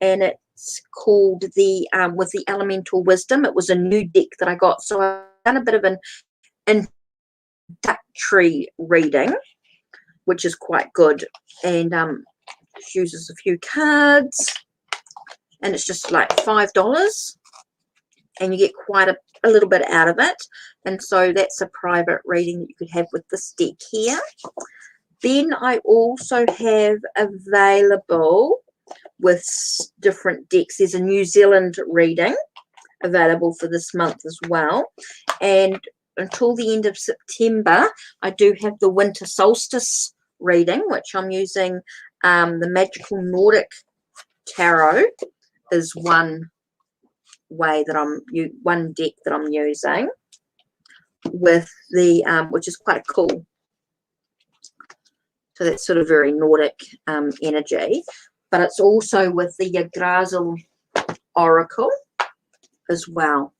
and it's called the, with the Elemental Wisdom. It was a new deck that I got, so I've done a bit of an introductory reading, which is quite good, and uses a few cards, and it's just like $5, and you get quite a little bit out of it. And so that's a private reading that you could have with this deck here. Then I also have available with different decks, there's a New Zealand reading available for this month as well. And until the end of September, I do have the Winter Solstice reading, which I'm using the Magical Nordic Tarot is one way that one deck that I'm using with the which is quite cool. So that's sort of very Nordic energy, but it's also with the Yggdrasil Oracle as well.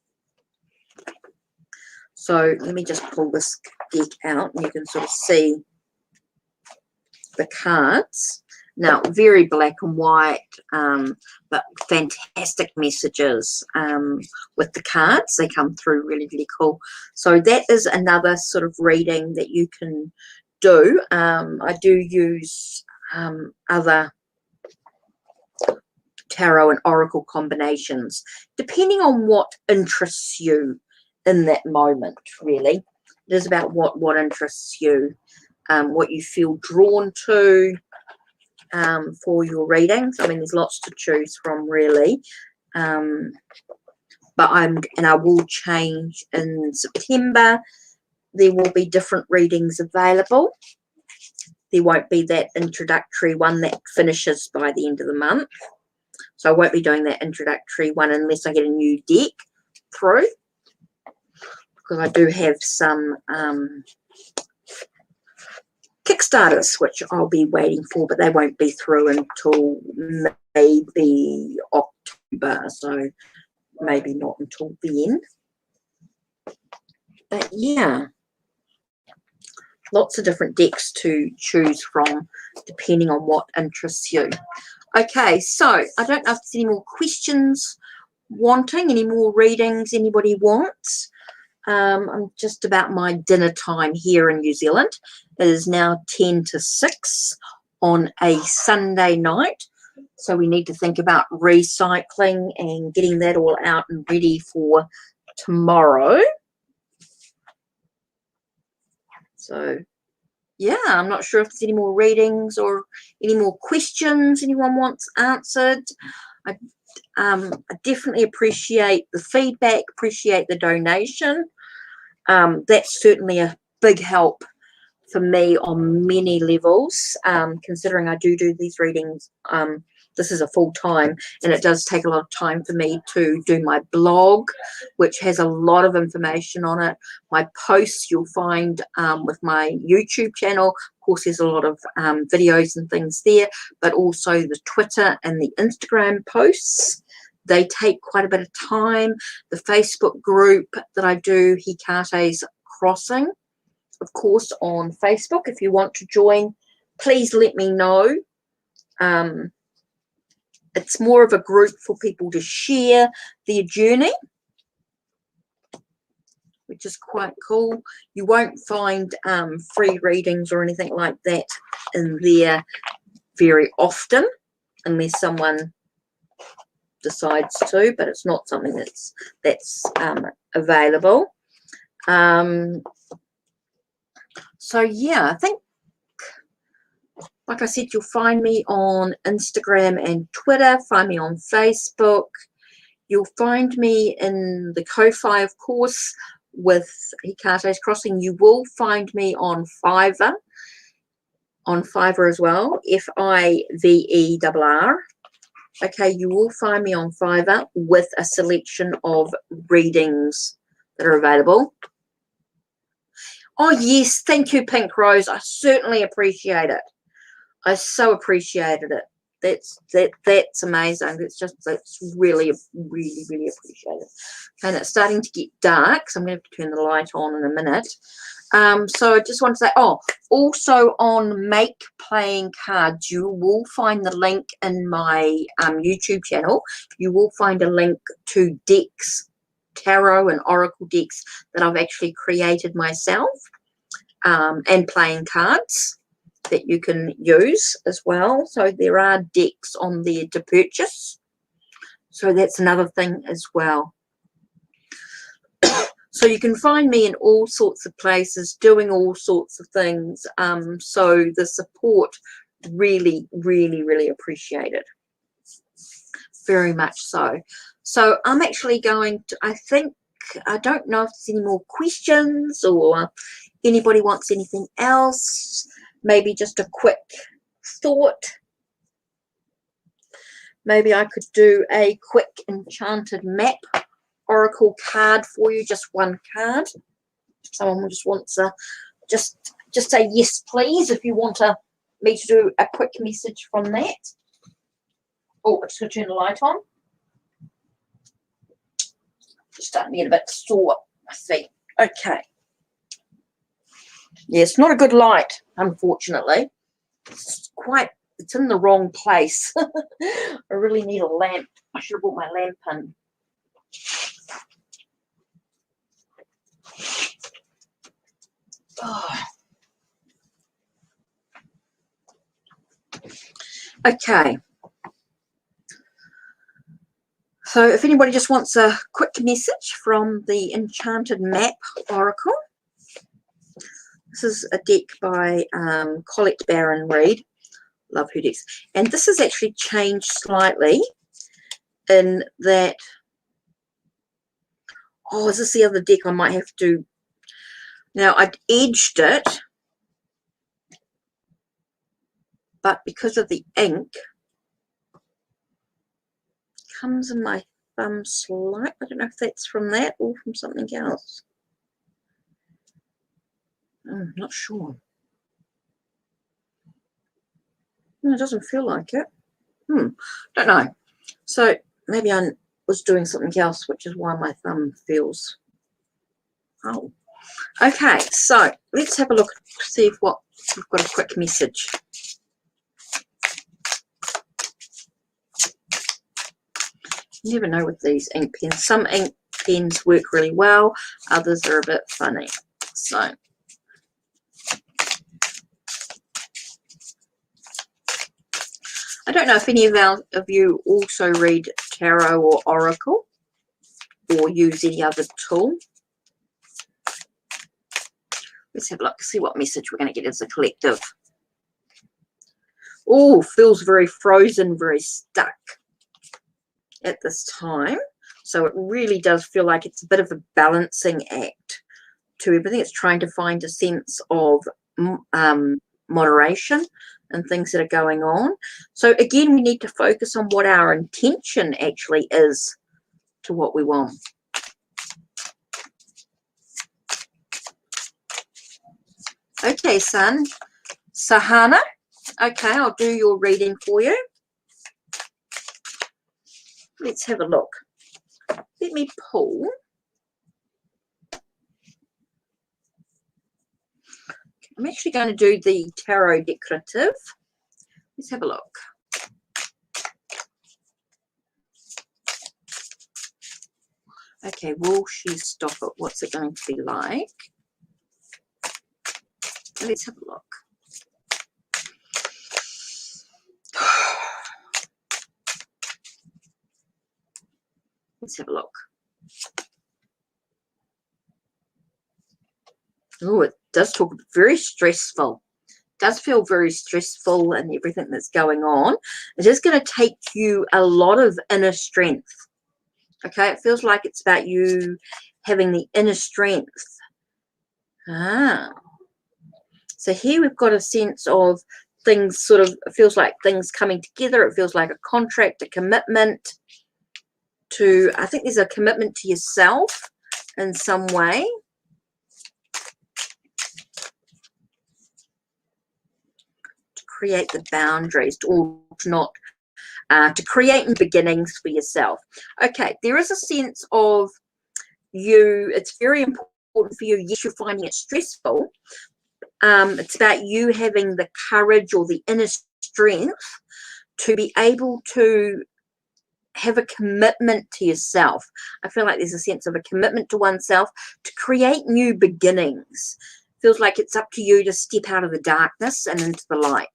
So let me just pull this deck out and you can sort of see the cards. Now, very black and white, but fantastic messages with the cards. They come through really, really cool. So that is another sort of reading that you can do. I do use other tarot and oracle combinations, depending on what interests you in that moment, really. It is about what interests you, what you feel drawn to. For your readings. I mean, there's lots to choose from, really. But I will change in September. There will be different readings available. There won't be that introductory one that finishes by the end of the month. So I won't be doing that introductory one unless I get a new deck through, because I do have some Kickstarters, which I'll be waiting for, but they won't be through until maybe October, so maybe not until the end. But yeah, lots of different decks to choose from depending on what interests you. Okay, so I don't know if there's any more questions wanting, any more readings anybody wants. I'm just about my dinner time here in New Zealand. It is now 10 to 6 on a Sunday night. So we need to think about recycling and getting that all out and ready for tomorrow. So, yeah, I'm not sure if there's any more readings or any more questions anyone wants answered. I definitely appreciate the feedback, appreciate the donation. That's certainly a big help for me on many levels, considering I do these readings. This is a full-time, and it does take a lot of time for me to do my blog, which has a lot of information on it. My posts you'll find with my YouTube channel. Of course, there's a lot of videos and things there, but also the Twitter and the Instagram posts. They take quite a bit of time. The Facebook group that I do, HeKate's Crossing, of course, on Facebook. If you want to join, please let me know. It's more of a group for people to share their journey, which is quite cool. You won't find free readings or anything like that in there very often, unless someone decides to, but it's not something that's available. So yeah, I think, like I said, you'll find me on Instagram and Twitter, find me on Facebook. You'll find me in the Ko-Fi, of course, with HeKate's Crossing. You will find me on Fiverr as well, Fiverr. Okay, you will find me on Fiverr with a selection of readings that are available. Oh, yes. Thank you, Pink Rose. I certainly appreciate it. I so appreciated it. That's amazing. That's really, really, really appreciated. And it's starting to get dark, so I'm going to have to turn the light on in a minute. So I just want to say, oh, also on Make Playing Cards, you will find the link in my YouTube channel. You will find a link to decks, tarot and oracle decks that I've actually created myself, and playing cards that you can use as well. So there are decks on there to purchase. So that's another thing as well. So you can find me in all sorts of places doing all sorts of things. So the support really, really, really appreciated. Very much so. So I'm actually going to, I don't know if there's any more questions or anybody wants anything else. Maybe just a quick thought. Maybe I could do a quick enchanted map oracle card for you, just one card. Someone just wants a just say yes please if you want me to do a quick message from that. Oh, it's going to turn the light on. Just starting to get a bit sore, I see. Okay. Yeah, it's not a good light, unfortunately. It's in the wrong place. I really need a lamp. I should have brought my lamp in. Oh. Okay. So if anybody just wants a quick message from the Enchanted Map Oracle, this is a deck by Colette Baron Reid. Love her decks. And this has actually changed slightly in that, oh, is this the other deck I might have to, now I'd edged it, but because of the ink, it comes in my thumb slight. I don't know if that's from that or from something else. I'm not sure. No, it doesn't feel like it. Don't know. So maybe I was doing something else, which is why my thumb feels. Oh, okay. So let's have a look, see if we've got a quick message. You never know with these ink pens. Some ink pens work really well. Others are a bit funny. So. I don't know if any of you also read tarot or oracle or use any other tool. Let's have a look, see what message we're going to get as a collective. Oh, feels very frozen, very stuck at this time. So it really does feel like it's a bit of a balancing act to everything. It's trying to find a sense of moderation and things that are going on. So again, we need to focus on what our intention actually is to what we want. Okay, son. Sahana. Okay, I'll do your reading for you. Let's have a look. Let me pull. I'm actually going to do the tarot decorative. Let's have a look. Okay, will she stop it? What's it going to be like? Let's have a look. Let's have a look. Oh, it does talk very stressful. It does feel very stressful and everything that's going on. It is going to take you a lot of inner strength. Okay, it feels like it's about you having the inner strength. So here we've got a sense of things sort of, it feels like things coming together. It feels like a contract, a commitment to, I think there's a commitment to yourself in some way. To create the boundaries, or to not, to create new beginnings for yourself. Okay, there is a sense of you, it's very important for you. Yes, you're finding it stressful. It's about you having the courage or the inner strength to be able to have a commitment to yourself. I feel like there's a sense of a commitment to oneself to create new beginnings. Feels like it's up to you to step out of the darkness and into the light.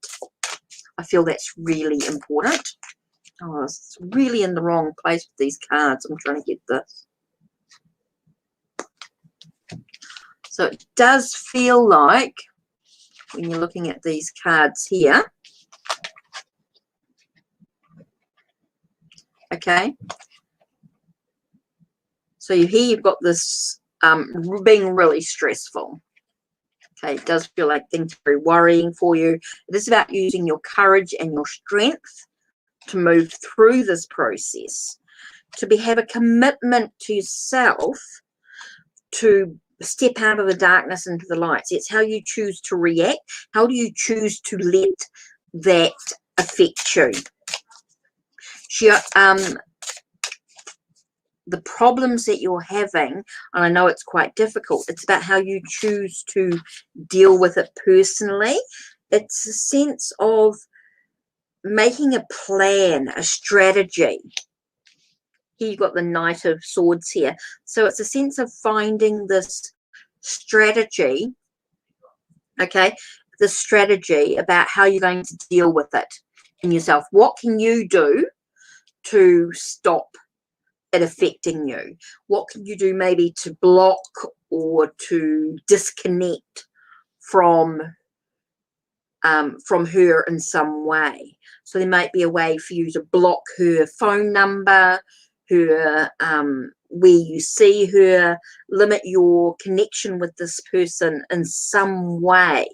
I feel that's really important. Oh, it's really in the wrong place with these cards. I'm trying to get this. So it does feel like, when you're looking at these cards here, okay, so here you've got this being really stressful. Okay, it does feel like things are very worrying for you. It is about using your courage and your strength to move through this process, to have a commitment to yourself to step out of the darkness into the light. So it's how you choose to react. How do you choose to let that affect you? The problems that you're having, and I know it's quite difficult, it's about how you choose to deal with it personally. It's a sense of making a plan, a strategy. Here you've got the Knight of Swords here. So it's a sense of finding this strategy, okay, the strategy about how you're going to deal with it in yourself. What can you do to stop it affecting you? What can you do maybe to block or to disconnect from her in some way? So there might be a way for you to block her phone number, her where you see her, limit your connection with this person in some way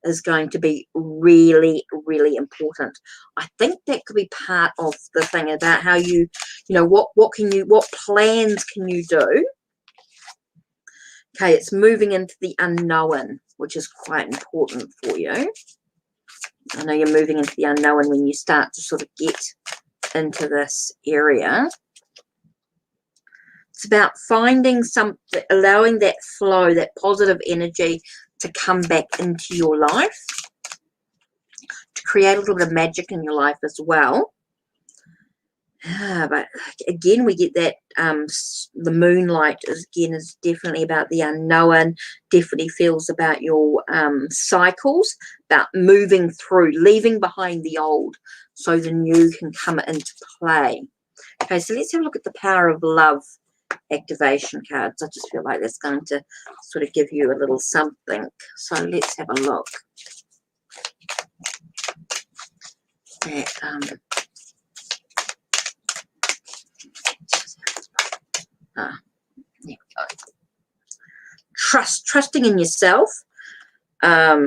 is going to be really, really important. I think that could be part of the thing about how you know, what plans can you do? Okay, it's moving into the unknown, which is quite important for you. I know you're moving into the unknown when you start to sort of get into this area. It's about finding something, allowing that flow, that positive energy to come back into your life, to create a little bit of magic in your life as well. But again, we get that the moonlight is definitely about the unknown, definitely feels about your cycles, about moving through, leaving behind the old so the new can come into play. Okay, so let's have a look at the power of love activation cards. I just feel like that's going to sort of give you a little something. So let's have a look at there we go. Trusting in yourself, a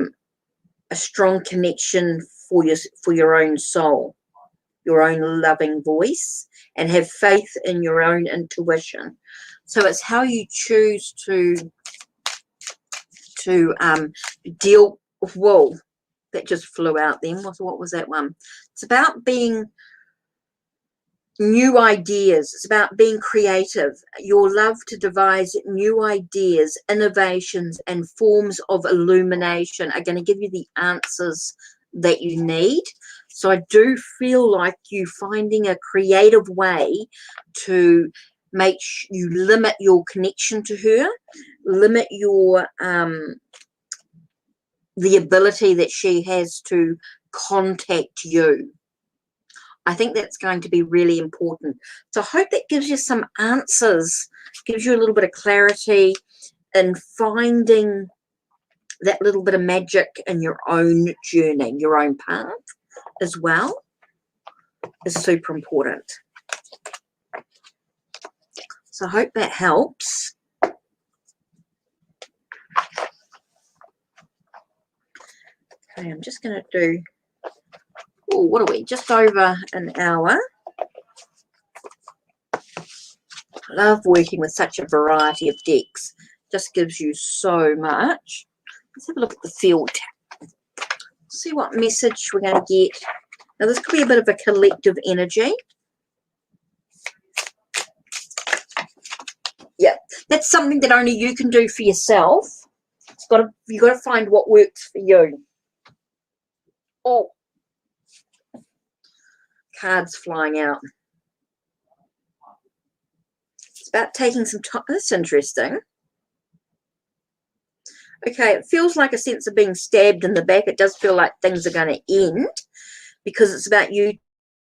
strong connection for your own soul, your own loving voice, and have faith in your own intuition. So it's how you choose to deal with, whoa, that just flew out then. What was that one? It's about being new ideas. It's about being creative. Your love to devise new ideas, innovations, and forms of illumination are going to give you the answers that you need. So I do feel like you finding a creative way to make you limit your connection to her, limit your the ability that she has to contact you. I think that's going to be really important. So I hope that gives you some answers, gives you a little bit of clarity in finding that little bit of magic in your own journey, your own path as well, is super important. So I hope that helps. Okay, I'm just going to do, oh, what are we, just over an hour. I love working with such a variety of decks. Just gives you so much. Let's have a look at the field. See what message we're going to get. Now this could be a bit of a collective energy. Yeah, that's something that only you can do for yourself. You've got to find what works for you. Oh, cards flying out. It's about taking some time. That's interesting. Okay, it feels like a sense of being stabbed in the back. It does feel like things are going to end because it's about you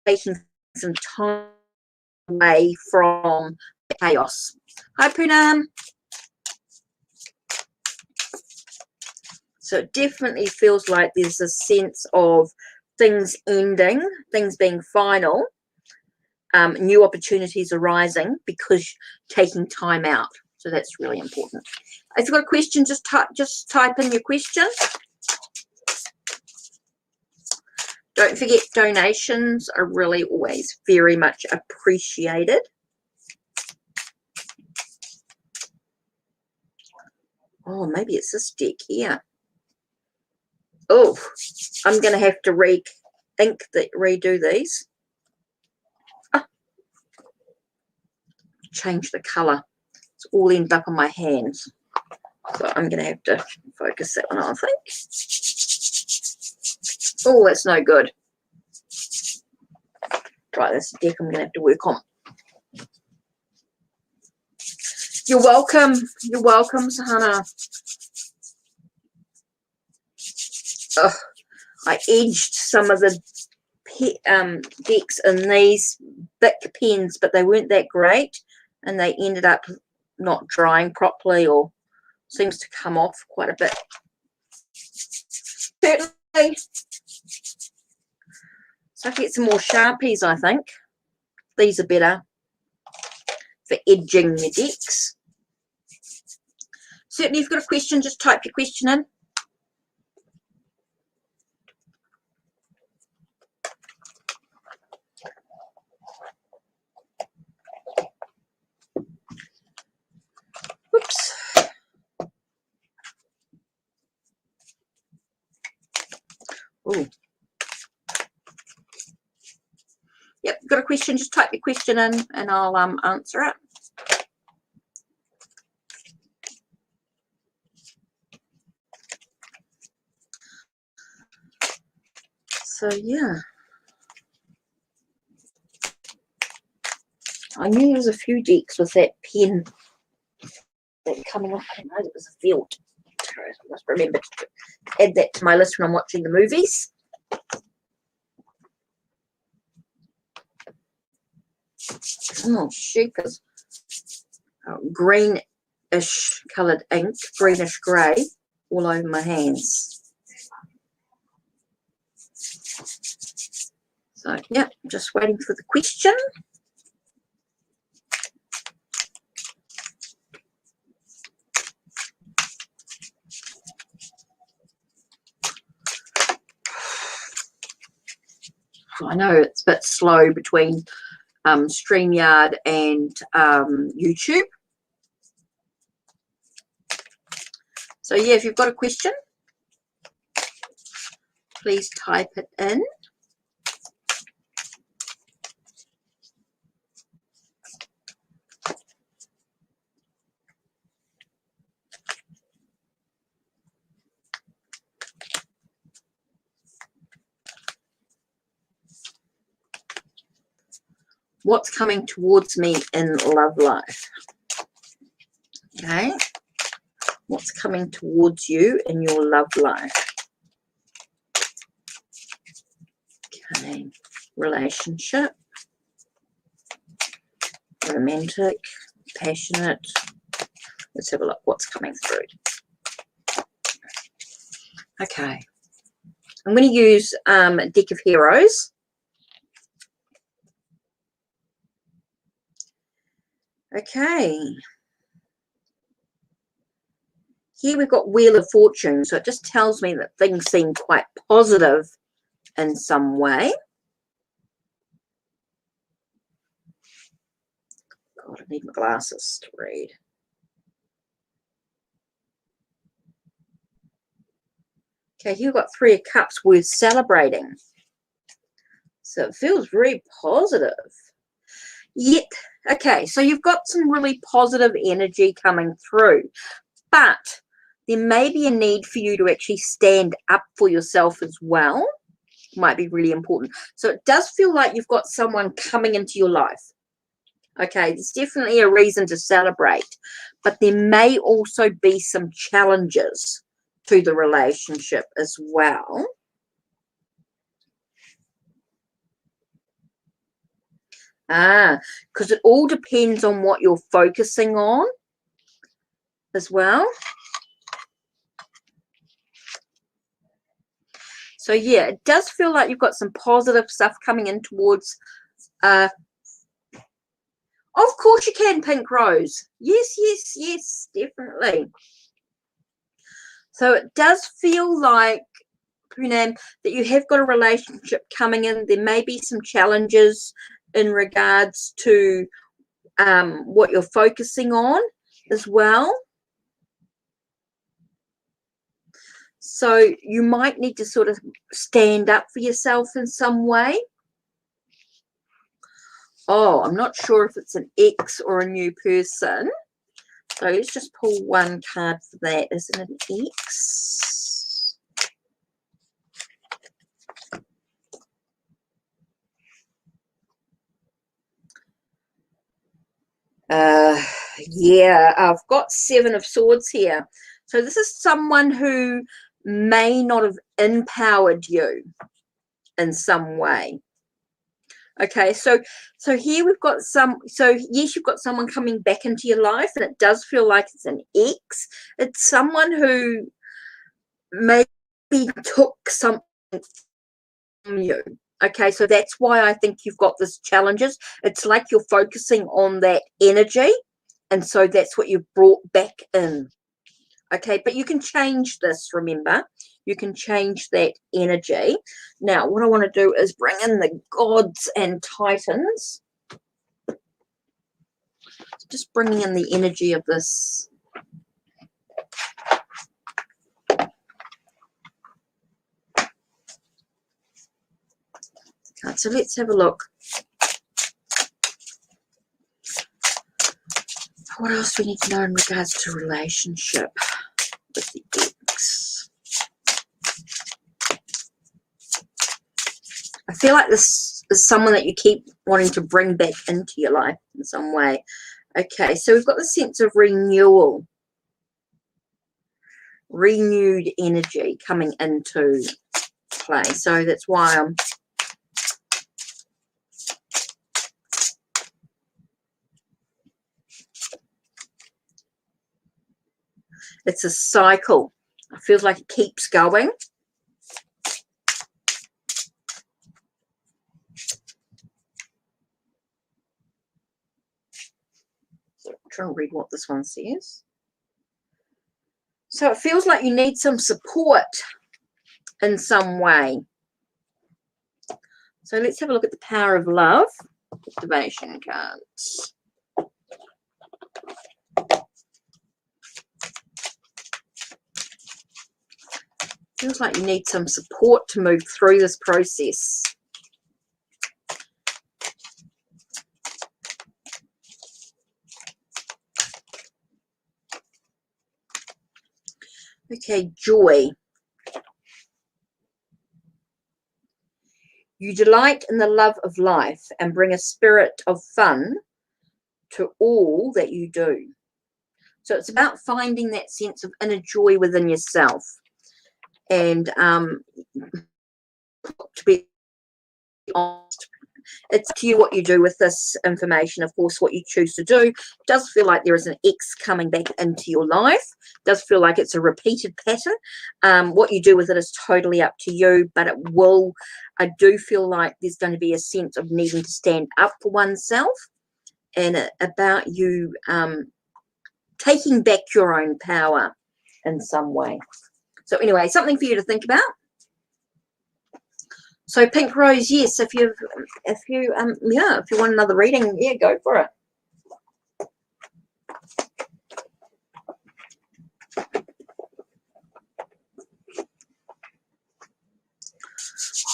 taking some time away from the chaos. Hi, Poonam. So it definitely feels like there's a sense of things ending, things being final, new opportunities arising because taking time out. So that's really important. If you've got a question, just type in your question. Don't forget, donations are really always very much appreciated. Oh, maybe it's this deck here. Oh, I'm going to have to redo these. Oh, change the colour. It's all ended up on my hands. So I'm going to have to focus that one on, I think. Oh, that's no good. Right, this deck I'm going to have to work on. You're welcome. You're welcome, Sahana. Ugh, I edged some of the decks in these Bic pens, but they weren't that great, and they ended up not drying properly, or seems to come off quite a bit. Certainly. So I get some more Sharpies, I think. These are better for edging the decks. Certainly, if you've got a question, just type your question in. Oops. Oh. Yep, got a question, just type your question in and I'll answer it. So yeah. I knew there was a few decks with that pen that coming off. I didn't know it was a field. I must remember to add that to my list when I'm watching the movies. Oh, sheepers. Oh, greenish coloured ink, greenish grey, all over my hands. So, yeah, just waiting for the question. I know it's a bit slow between StreamYard and YouTube. So, yeah, if you've got a question, please type it in. What's coming towards me in love life? Okay. What's coming towards you in your love life? Okay. Relationship. Romantic. Passionate. Let's have a look. What's coming through? Okay. I'm going to use a deck of heroes. Okay. Here we've got Wheel of Fortune, so it just tells me that things seem quite positive in some way. God, I need my glasses to read. Okay, here we've got Three of Cups, worth celebrating. So it feels very positive. Yet, okay, so you've got some really positive energy coming through, but there may be a need for you to actually stand up for yourself as well. Might be really important. So it does feel like you've got someone coming into your life. Okay, there's definitely a reason to celebrate, but there may also be some challenges to the relationship as well. Because it all depends on what you're focusing on as well. So yeah, it does feel like you've got some positive stuff coming in towards of course you can, Pink Rose. Yes, yes, yes, definitely. So it does feel like, you know, that you have got a relationship coming in. There may be some challenges in regards to what you're focusing on as well. So you might need to sort of stand up for yourself in some way. Oh, I'm not sure if it's an ex or a new person. So let's just pull one card for that. Is it an ex? Yeah, I've got Seven of Swords here. So this is someone who may not have empowered you in some way. Okay, so here we've got yes, you've got someone coming back into your life, and it does feel like it's an ex. It's someone who maybe took something from you. Okay, so that's why I think you've got this challenges. It's like you're focusing on that energy, and so that's what you've brought back in. Okay, but you can change this, remember. You can change that energy. Now, what I want to do is bring in the gods and titans. Just bringing in the energy of this. Okay, so let's have a look. What else do we need to know in regards to relationship with the ex? I feel like this is someone that you keep wanting to bring back into your life in some way. Okay, so we've got the sense of renewal, renewed energy coming into play. So that's why I'm it's a cycle. It feels like it keeps going. So I'm trying to read what this one says. So it feels like you need some support in some way. So let's have a look at the power of love. Activation cards. Feels like you need some support to move through this process. Okay, joy. You delight in the love of life and bring a spirit of fun to all that you do. So it's about finding that sense of inner joy within yourself. And to be honest, it's to you what you do with this information. Of course, what you choose to do. It does feel like there is an ex coming back into your life. It does feel like it's a repeated pattern. What you do with it is totally up to you, but it will, I do feel like there's going to be a sense of needing to stand up for oneself, and about you taking back your own power in some way. So anyway, something for you to think about. So Pink Rose, yes, if you want another reading, yeah, go for it.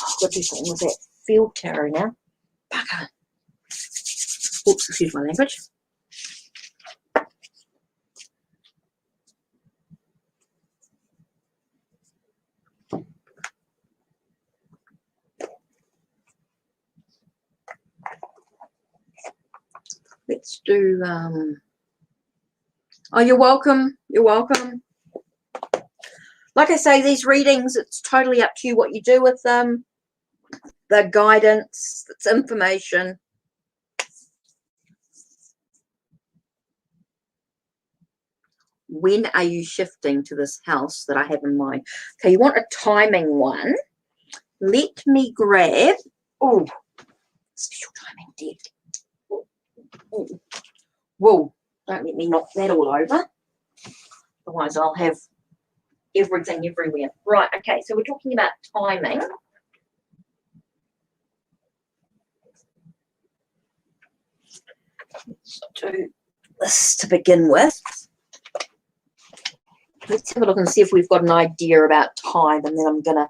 I've got to do something with that field tarot now. Bugger. Oops, excuse my language. Let's do, oh, you're welcome. You're welcome. Like I say, these readings, it's totally up to you what you do with them. The guidance, it's information. When are you shifting to this house that I have in mind? Okay, you want a timing one. Let me grab, oh, special timing deck. Ooh. Whoa, don't let me knock that all over. Otherwise I'll have everything everywhere. Right, okay, so we're talking about timing. Let's do this to begin with. Let's have a look and see if we've got an idea about time, and then I'm going to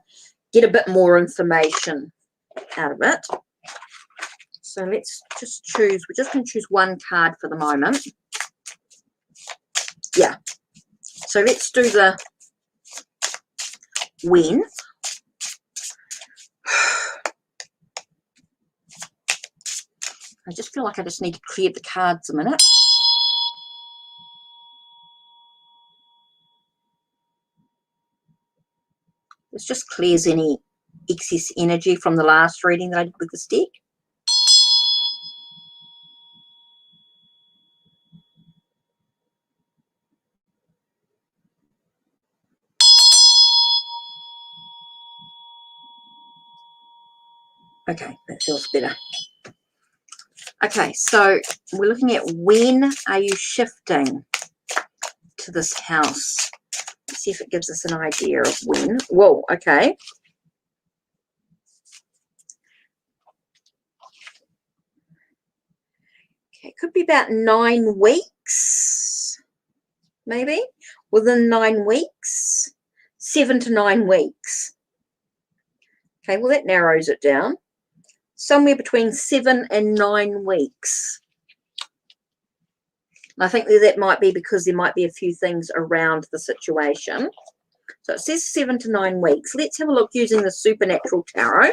get a bit more information out of it. So let's just choose, we're just going to choose one card for the moment. Yeah. So let's do the when. I just feel like I just need to clear the cards a minute. This just clears any excess energy from the last reading that I did with this deck. Okay, that feels better. Okay, so we're looking at when are you shifting to this house? Let's see if it gives us an idea of when. Whoa, okay. Okay, it could be about 9 weeks, maybe. Within 9 weeks, 7 to 9 weeks. Okay, well, that narrows it down. Somewhere between 7 and 9 weeks. I think that might be because there might be a few things around the situation. So it says 7 to 9 weeks. Let's have a look using the Supernatural Tarot.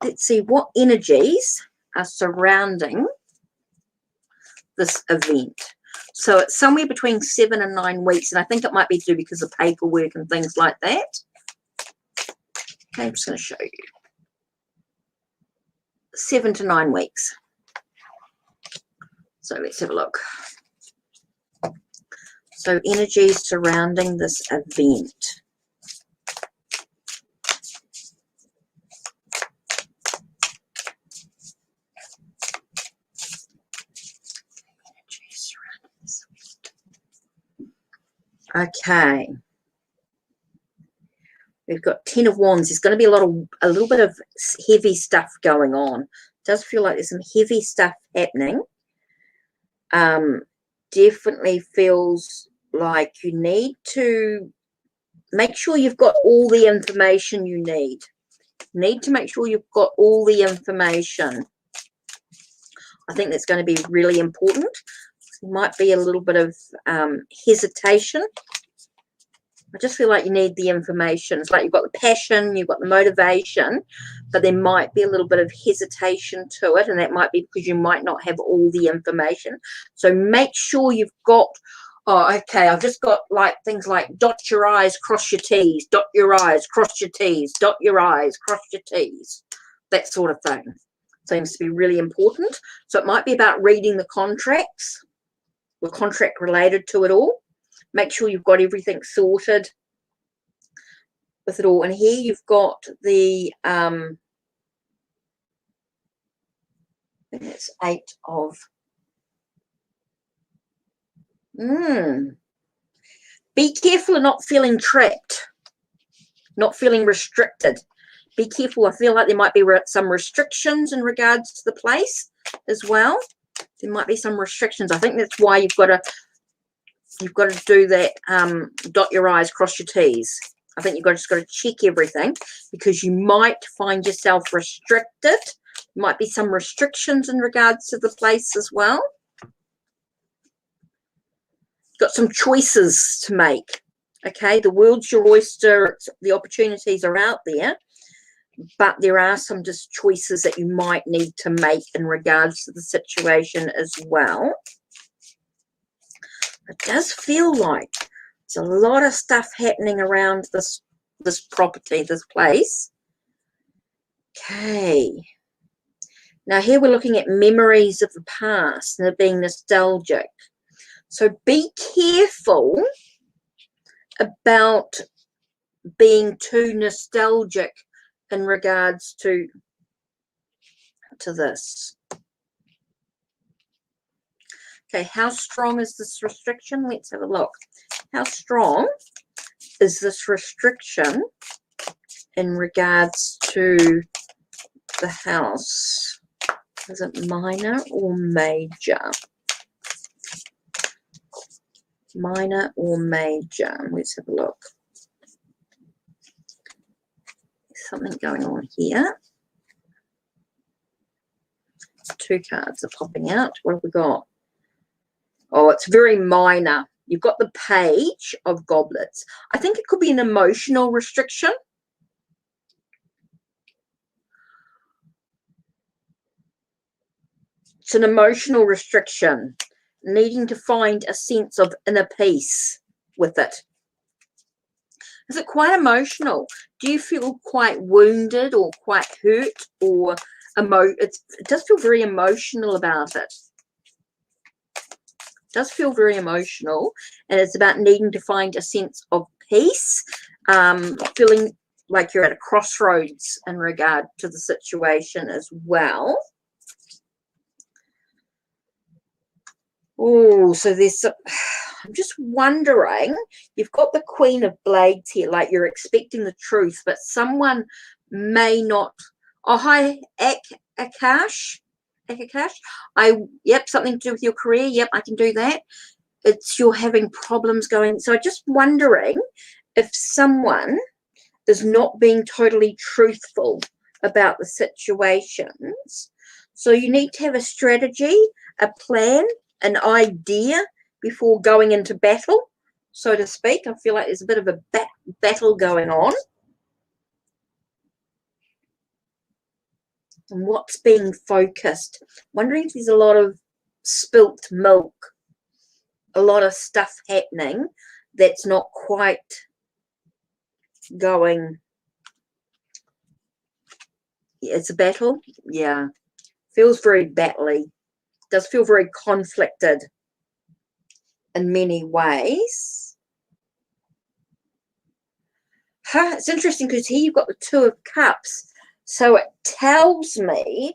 Let's see what energies are surrounding this event. So it's somewhere between 7 and 9 weeks, and I think it might be due because of paperwork and things like that. Okay, I'm just going to show you. 7 to 9 weeks. So let's have a look. So energies surrounding this event. Okay. We've got 10 of Wands. There's going to be a little bit of heavy stuff going on. It does feel like there's some heavy stuff happening. Definitely feels like you need to make sure you've got all the information you need. Need to make sure you've got all the information. I think that's going to be really important. There might be a little bit of hesitation. I just feel like you need the information. It's like you've got the passion, you've got the motivation, but there might be a little bit of hesitation to it, and that might be because you might not have all the information. So make sure you've got, oh, okay, I've just got like things like dot your I's, cross your T's, dot your I's, cross your T's, dot your I's, cross your T's, that sort of thing. Seems to be really important. So it might be about reading the contracts, or contract related to it all. Make sure you've got everything sorted with it all. And here you've got the, I think it's 8 of Be careful of not feeling trapped, not feeling restricted. Be careful. I feel like there might be some restrictions in regards to the place as well. There might be some restrictions. I think that's why you've got to do that. Dot your I's, cross your T's. I think you've just got to check everything, because you might find yourself restricted. Might be some restrictions in regards to the place as well. Got some choices to make. Okay, the world's your oyster. The opportunities are out there, but there are some just choices that you might need to make in regards to the situation as well. It does feel like there's a lot of stuff happening around this property, this place. Okay. Now here we're looking at memories of the past and being nostalgic. So be careful about being too nostalgic in regards to this. Okay, how strong is this restriction? Let's have a look. How strong is this restriction in regards to the house? Is it minor or major? Minor or major? Let's have a look. There's something going on here. 2 cards are popping out. What have we got? Oh, it's very minor. You've got the Page of Goblets. I think it could be an emotional restriction. It's an emotional restriction, needing to find a sense of inner peace with it. Is it quite emotional? Do you feel quite wounded or quite hurt, or it does feel very emotional about it? It does feel very emotional, and it's about needing to find a sense of peace, feeling like you're at a crossroads in regard to the situation as well. Oh, so I'm just wondering, you've got the Queen of Blades here, like you're expecting the truth, but someone may not. Oh, hi, Akash. Yep, something to do with your career. Yep, I can do that. You're having problems going. So I'm just wondering if someone is not being totally truthful about the situations. So you need to have a strategy, a plan, an idea before going into battle, so to speak. I feel like there's a bit of a battle going on. And what's being focused? Wondering if there's a lot of spilt milk, a lot of stuff happening that's not quite going. It's a battle. Yeah. Feels very battly. Does feel very conflicted in many ways. It's interesting because here you've got the 2 of Cups. So it tells me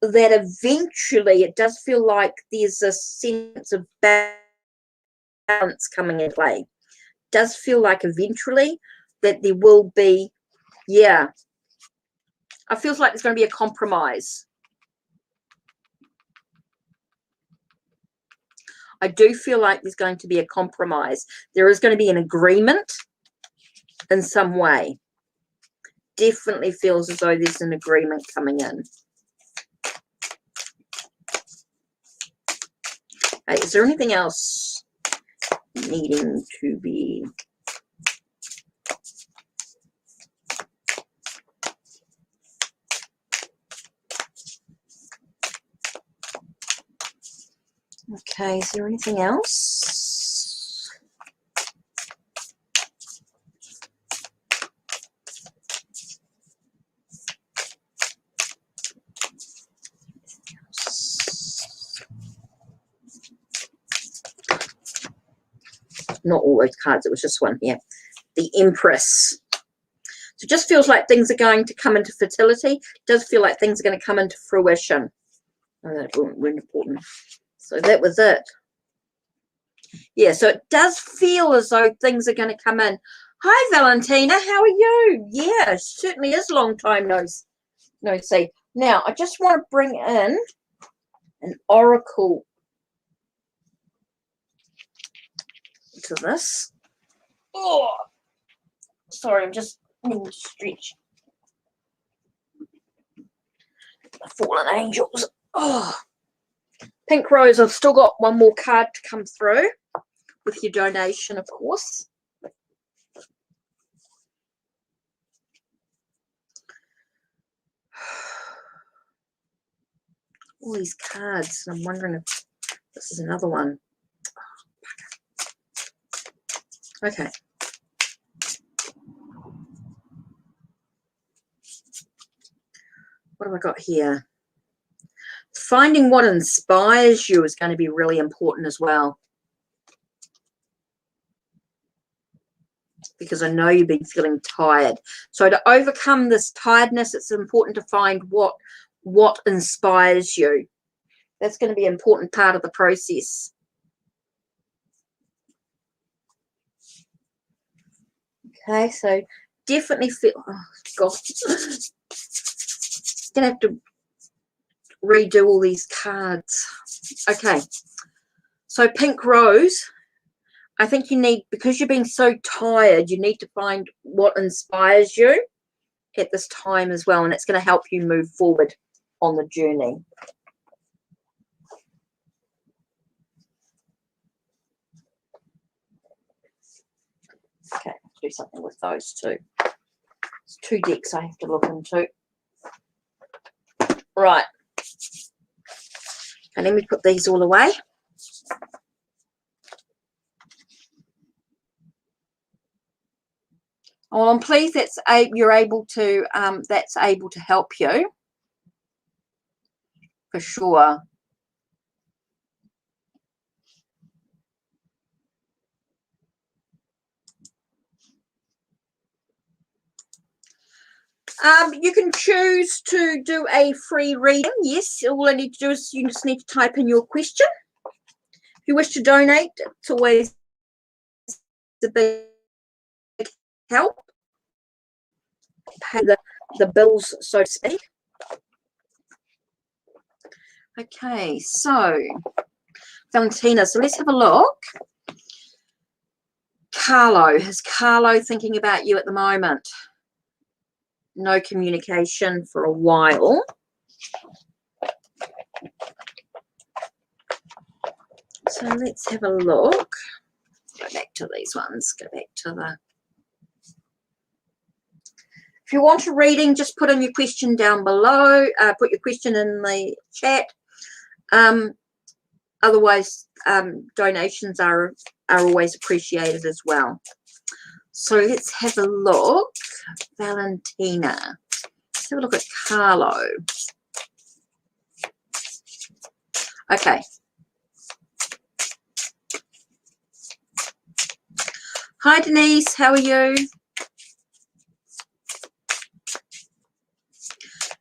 that eventually it does feel like there's a sense of balance coming into play. It does feel like eventually that there will be, yeah. It feels like there's going to be a compromise. I do feel like there's going to be a compromise. There is going to be an agreement in some way. Definitely feels as though there's an agreement coming in. Okay, is there anything else needing to be? Okay, is there anything else? Not all those cards, it was just one here. The Empress. So it just feels like things are going to come into fertility. It does feel like things are going to come into fruition. Oh, that wasn't important. So that was it. Yeah, so it does feel as though things are going to come in. Hi, Valentina. How are you? Yeah, it certainly is long time no see. Now, I just want to bring in an oracle to this. Oh, sorry, I'm just needing to stretch. The fallen angels. Oh, Pink Rose, I've still got one more card to come through with your donation, of course. All these cards. I'm wondering if this is another one. Okay. What have I got here? Finding what inspires you is going to be really important as well. Because I know you've been feeling tired. So to overcome this tiredness, it's important to find what inspires you. That's going to be an important part of the process. Okay, so definitely feel, oh gosh, gonna have to redo all these cards. Okay, so Pink Rose, I think you need, because you're being so tired, you need to find what inspires you at this time as well, and it's going to help you move forward on the journey. Okay, let's do something with those two. It's 2 decks I have to look into. Right. And let me put these all away. Well, I'm pleased that's you're able to that's able to help you for sure. You can choose to do a free reading. Yes, all I need to do is you just need to type in your question. If you wish to donate, it's always a big help. Pay the bills, so to speak. Okay, so Valentina, so let's have a look. Carlo, is Carlo thinking about you at the moment? No communication for a while. So let's have a look. Go back to these ones. Go back to the... If you want a reading, just put in your question down below. Put your question in the chat. Otherwise, donations are always appreciated as well. So let's have a look. Valentina. Let's have a look at Carlo. Okay. Hi, Denise. How are you?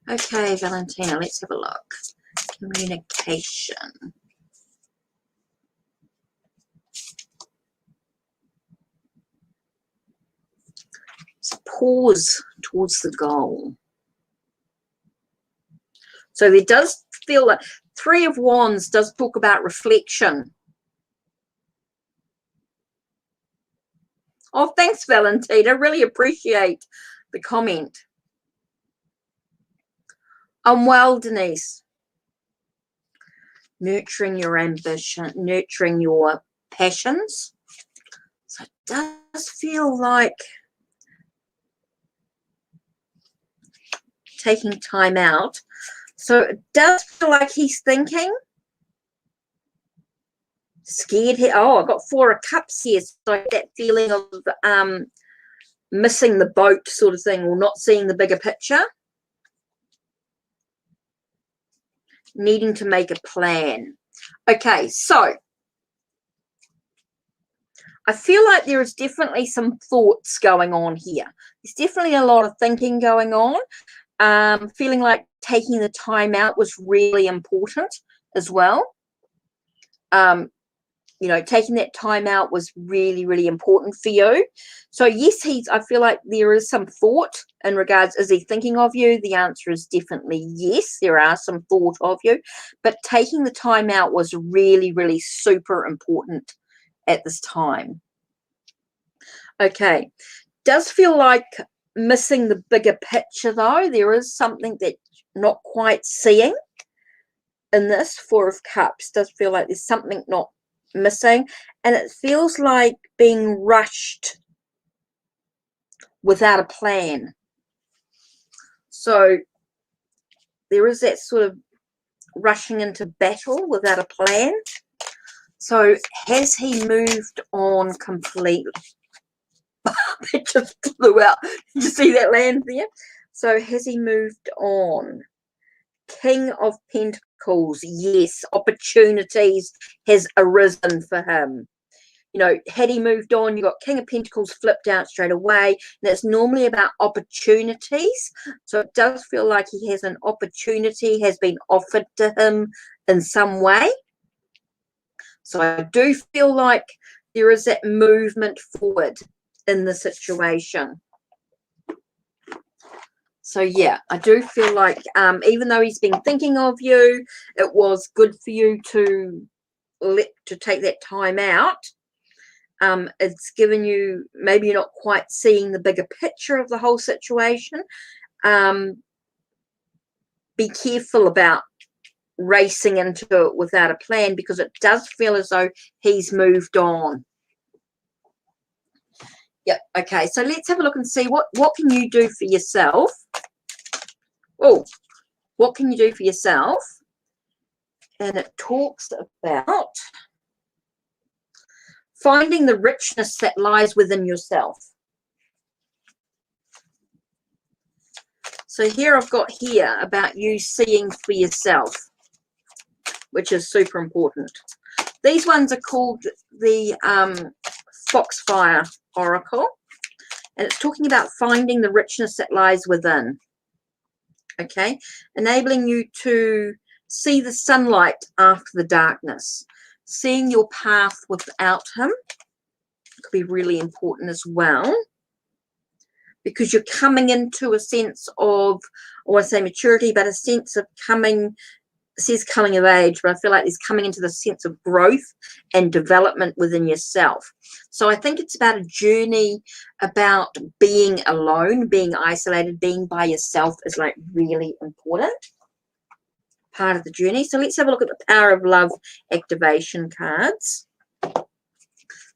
Okay, Valentina, let's have a look. Communication. So pause towards the goal. So there does feel like 3 of Wands does talk about reflection. Oh, thanks, Valentina. Really appreciate the comment. I'm well, Denise. Nurturing your ambition, nurturing your passions. So it does feel like taking time out. So it does feel like he's thinking. Scared. Oh, I've got 4 of Cups here. So that feeling of missing the boat sort of thing, or not seeing the bigger picture. Needing to make a plan. Okay, so I feel like there is definitely some thoughts going on here. There's definitely a lot of thinking going on. Feeling like taking the time out was really important as well. you know, taking that time out was really, really important for you. So yes, I feel like there is some thought in regards, is he thinking of you? The answer is definitely yes, there are some thought of you, but taking the time out was really, really super important at this time. Okay, does feel like missing the bigger picture though. There is something that you're not quite seeing in this Four of Cups. Does feel like there's something not missing, and it feels like being rushed without a plan. So there is that sort of rushing into battle without a plan. So has he moved on completely? It just flew out. Did you see that land there? So has he moved on? King of Pentacles, yes, opportunities has arisen for him. You know, had he moved on, you got King of Pentacles flipped out straight away. And it's normally about opportunities. So it does feel like he has an opportunity, has been offered to him in some way. So I do feel like there is that movement forward in the situation. So yeah, I do feel like even though he's been thinking of you, it was good for you to take that time out. It's given you, maybe you're not quite seeing the bigger picture of the whole situation. Be careful about racing into it without a plan, because it does feel as though he's moved on. Yep. Okay, so let's have a look and see what can you do for yourself. Oh, what can you do for yourself? And it talks about finding the richness that lies within yourself. So here I've got here about you seeing for yourself, which is super important. These ones are called the Foxfire Oracle, and it's talking about finding the richness that lies within. Okay, enabling you to see the sunlight after the darkness, seeing your path without him could be really important as well, because you're coming into a sense of, I want to say maturity, but a sense of coming, it says coming of age, but I feel like there's coming into the sense of growth and development within yourself. So I think it's about a journey about being alone, being isolated, being by yourself is like really important part of the journey. So let's have a look at the Power of Love activation cards.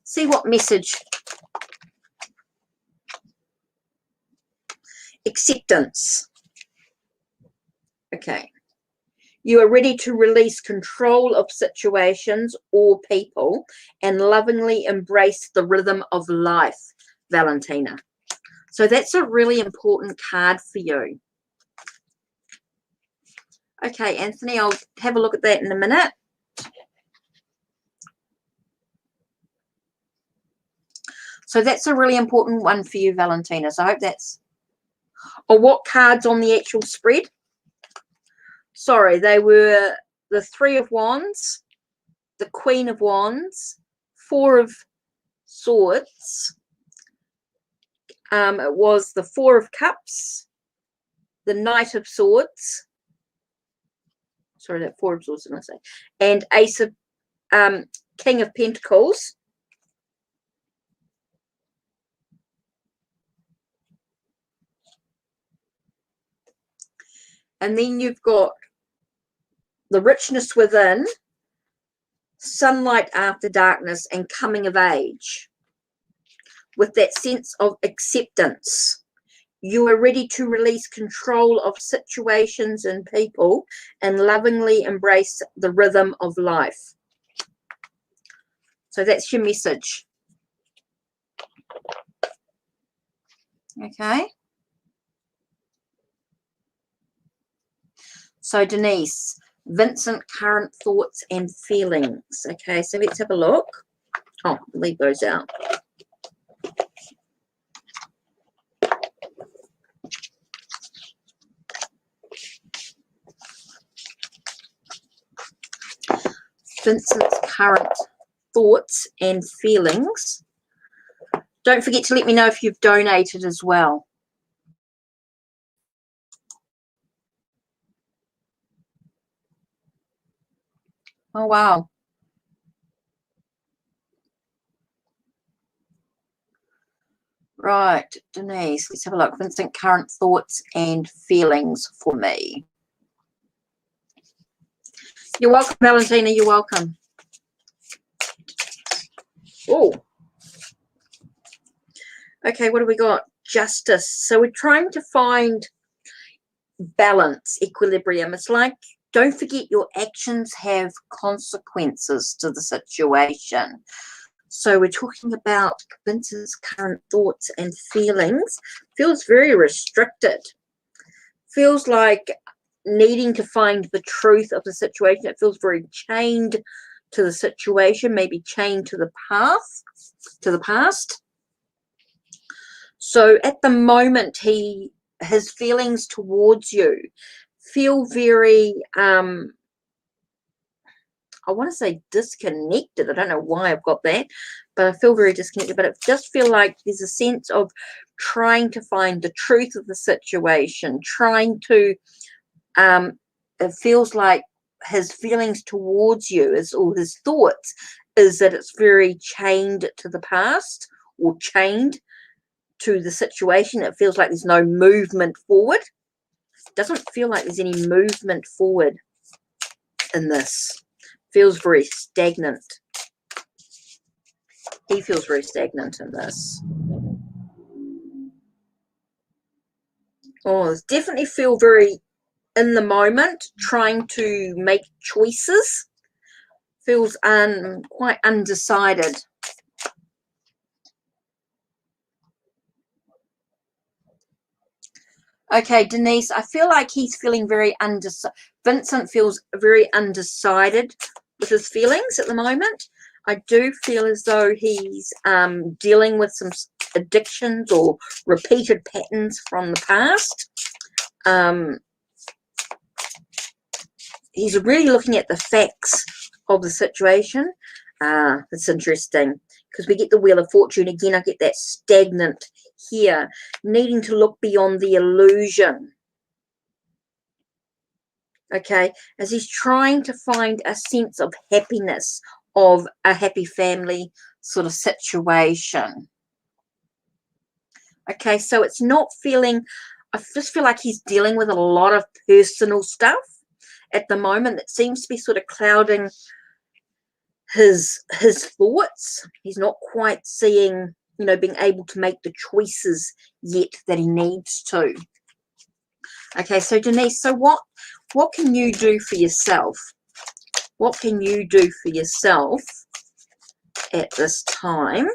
See what message. Acceptance. Okay. You are ready to release control of situations or people and lovingly embrace the rhythm of life, Valentina. So that's a really important card for you. Okay, Anthony, I'll have a look at that in a minute. So that's a really important one for you, Valentina. So I hope that's... Or what cards on the actual spread? Sorry, they were the Three of Wands, the Queen of Wands, Four of Swords. It was the Four of Cups, the Knight of Swords. Sorry, that Four of Swords, didn't I say? And Ace of King of Pentacles. And then you've got the richness within, sunlight after darkness, and coming of age. With that sense of acceptance. You are ready to release control of situations and people and lovingly embrace the rhythm of life. So that's your message. Okay. So Denise, Vincent, current thoughts and feelings. Okay, so let's have a look. Oh, leave those out. Vincent's current thoughts and feelings. Don't forget to let me know if you've donated as well. Oh, wow. Right, Denise, let's have a look. Vincent, current thoughts and feelings for me. You're welcome, Valentina, you're welcome. Oh. Okay, what do we got? Justice. So we're trying to find balance, equilibrium. It's like, don't forget your actions have consequences to the situation. So we're talking about Vincent's current thoughts and feelings. Feels very restricted. Feels like needing to find the truth of the situation. It feels very chained to the situation, maybe chained to the past. So at the moment, his feelings towards you feel very I want to say disconnected. I don't know why I've got that, but I feel very disconnected. But it just feels like there's a sense of trying to find the truth of the situation, trying to, it feels like his feelings towards you or his thoughts is that it's very chained to the past or chained to the situation. It feels like there's no movement forward. It doesn't feel like there's any movement forward in this. Feels very stagnant. He feels very stagnant in this. Oh, definitely feel very in the moment, trying to make choices. Feels quite undecided. Okay, Denise, I feel like he's feeling very undecided. Vincent feels very undecided with his feelings at the moment. I do feel as though he's dealing with some addictions or repeated patterns from the past. He's really looking at the facts of the situation. It's interesting because we get the Wheel of Fortune again. I get that stagnant here, needing to look beyond the illusion. Okay, as he's trying to find a sense of happiness, of a happy family sort of situation. Okay, so it's not feeling, I just feel like he's dealing with a lot of personal stuff at the moment that seems to be sort of clouding his thoughts. He's not quite seeing, being able to make the choices yet that he needs to. Okay, so Denise, so what can you do for yourself? What can you do for yourself at this time?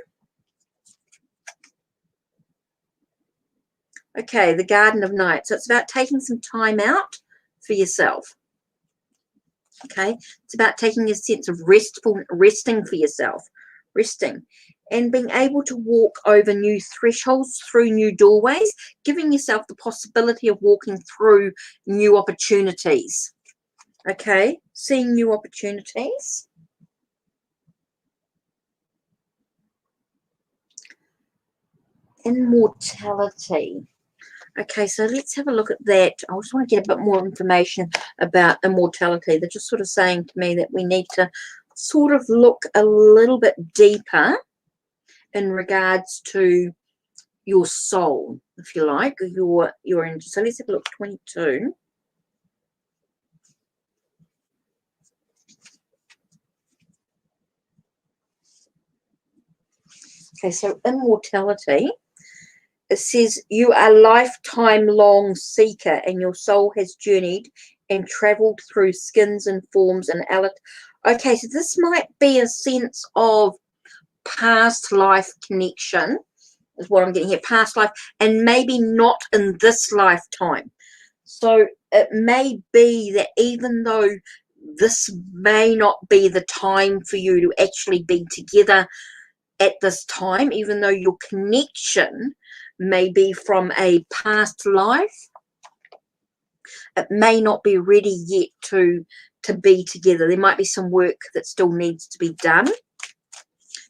Okay, the Garden of Night. So it's about taking some time out for yourself. Okay, it's about taking a sense of resting for yourself, resting, and being able to walk over new thresholds, through new doorways, giving yourself the possibility of walking through new opportunities. Okay, seeing new opportunities. Immortality. Okay, so let's have a look at that. I just want to get a bit more information about immortality. They're just sort of saying to me that we need to sort of look a little bit deeper in regards to your soul, if you like, your energy. So let's have a look, 22. Okay, so immortality. It says you are a lifetime long seeker and your soul has journeyed and traveled through skins and forms and okay, so this might be a sense of past life connection is what I'm getting here, past life, and maybe not in this lifetime. So it may be that even though this may not be the time for you to actually be together at this time, even though your connection may be from a past life, it may not be ready yet to be together. There might be some work that still needs to be done.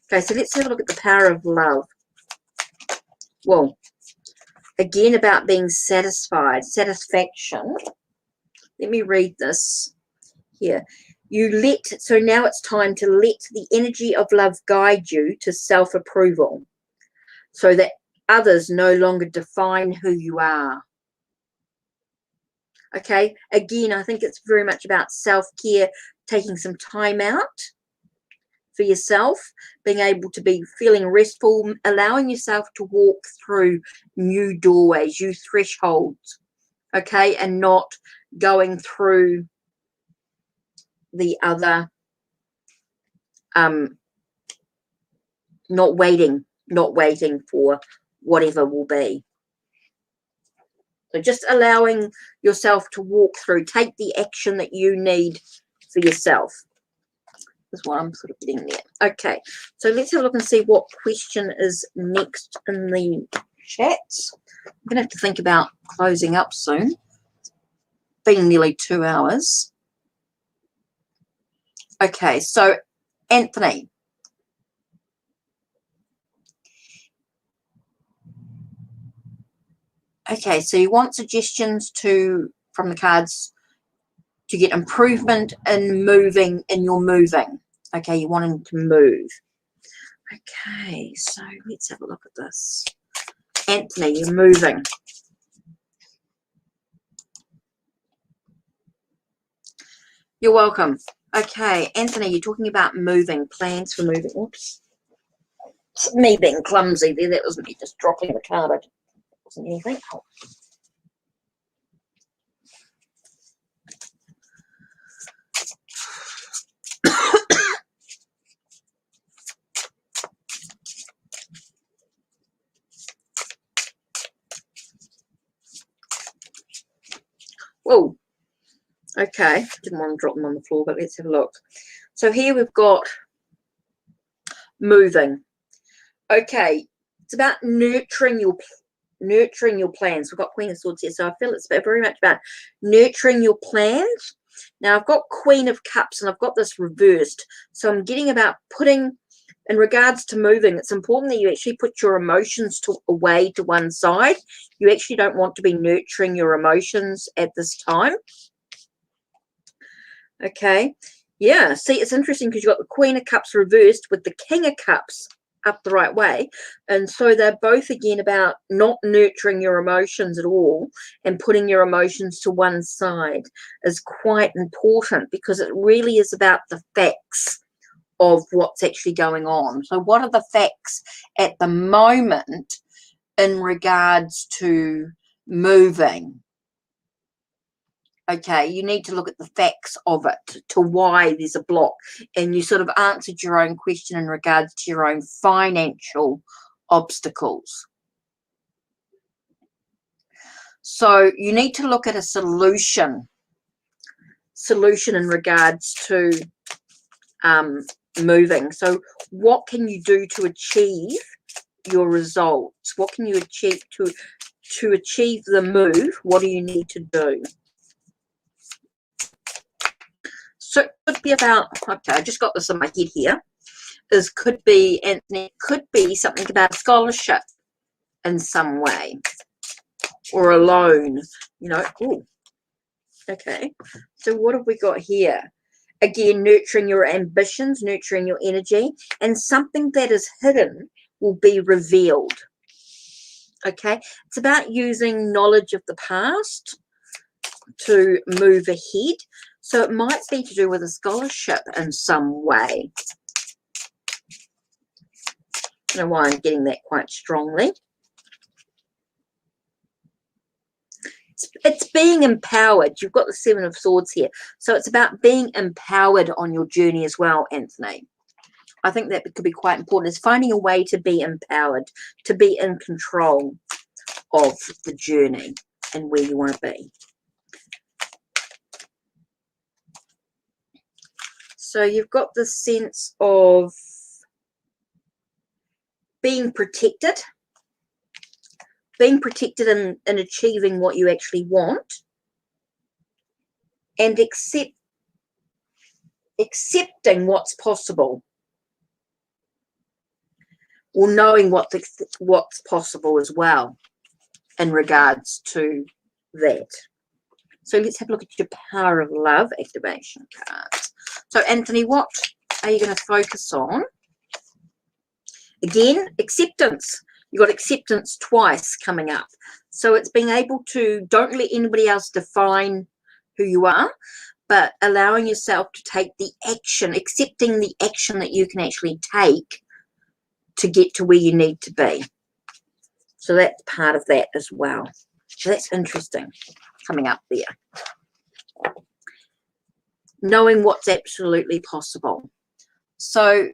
Okay, so let's have a look at the power of love. Well, again, about being satisfied, satisfaction. Let me read this here. So now it's time to let the energy of love guide you to self-approval so that others no longer define who you are. Okay, again, I think it's very much about self-care, taking some time out for yourself, being able to be feeling restful, allowing yourself to walk through new doorways, new thresholds, okay, and not going through the other, not waiting for whatever will be. So just allowing yourself to walk through, take the action that you need for yourself. Is what I'm sort of getting there. Okay, so let's have a look and see what question is next in the chats. I'm going to have to think about closing up soon. It's been nearly 2 hours. Okay, so Anthony. Okay, so you want suggestions from the cards to get improvement in your moving. Okay, you want him to move. Okay, so let's have a look at this. Anthony, you're moving. You're welcome. Okay, Anthony, you're talking about moving, plans for moving. Oops. It's me being clumsy there. That wasn't me just dropping the card. It wasn't anything. Oh. Whoa. Okay, didn't want to drop them on the floor, but let's have a look. So here we've got moving. Okay, it's about nurturing your plans. We've got Queen of Swords here, so I feel it's very much about nurturing your plans. Now I've got Queen of Cups and I've got this reversed, so I'm getting about putting, in regards to moving, it's important that you actually put your emotions away to one side. You actually don't want to be nurturing your emotions at this time. Okay, yeah, see, it's interesting because you've got the Queen of Cups reversed with the King of Cups up the right way, and so they're both again about not nurturing your emotions at all and putting your emotions to one side is quite important, because it really is about the facts of what's actually going on. So what are the facts at the moment in regards to moving? Okay, you need to look at the facts of it, to why there's a block. And you sort of answered your own question in regards to your own financial obstacles. So you need to look at a solution in regards to moving. So what can you do to achieve your results? What can you achieve to achieve the move? What do you need to do? So it could be about, okay, I just got this in my head here, could be, Anthony, it could be something about a scholarship in some way, or a loan, you know. Ooh. Okay, so what have we got here? Again, nurturing your ambitions, nurturing your energy, and something that is hidden will be revealed. Okay, it's about using knowledge of the past to move ahead. So it might be to do with a scholarship in some way. I don't know why I'm getting that quite strongly. It's being empowered. You've got the Seven of Swords here. So it's about being empowered on your journey as well, Anthony. I think that could be quite important. It's finding a way to be empowered, to be in control of the journey and where you want to be. So you've got this sense of being protected in achieving what you actually want, and accepting what's possible. or knowing what's possible as well in regards to that. So let's have a look at your Power of Love activation cards. So Anthony, what are you going to focus on? Again, acceptance. You've got acceptance twice coming up. So it's being able to, don't let anybody else define who you are, but allowing yourself to take the action, accepting the action that you can actually take to get to where you need to be. So that's part of that as well. So that's interesting coming up there. Knowing what's absolutely possible. So,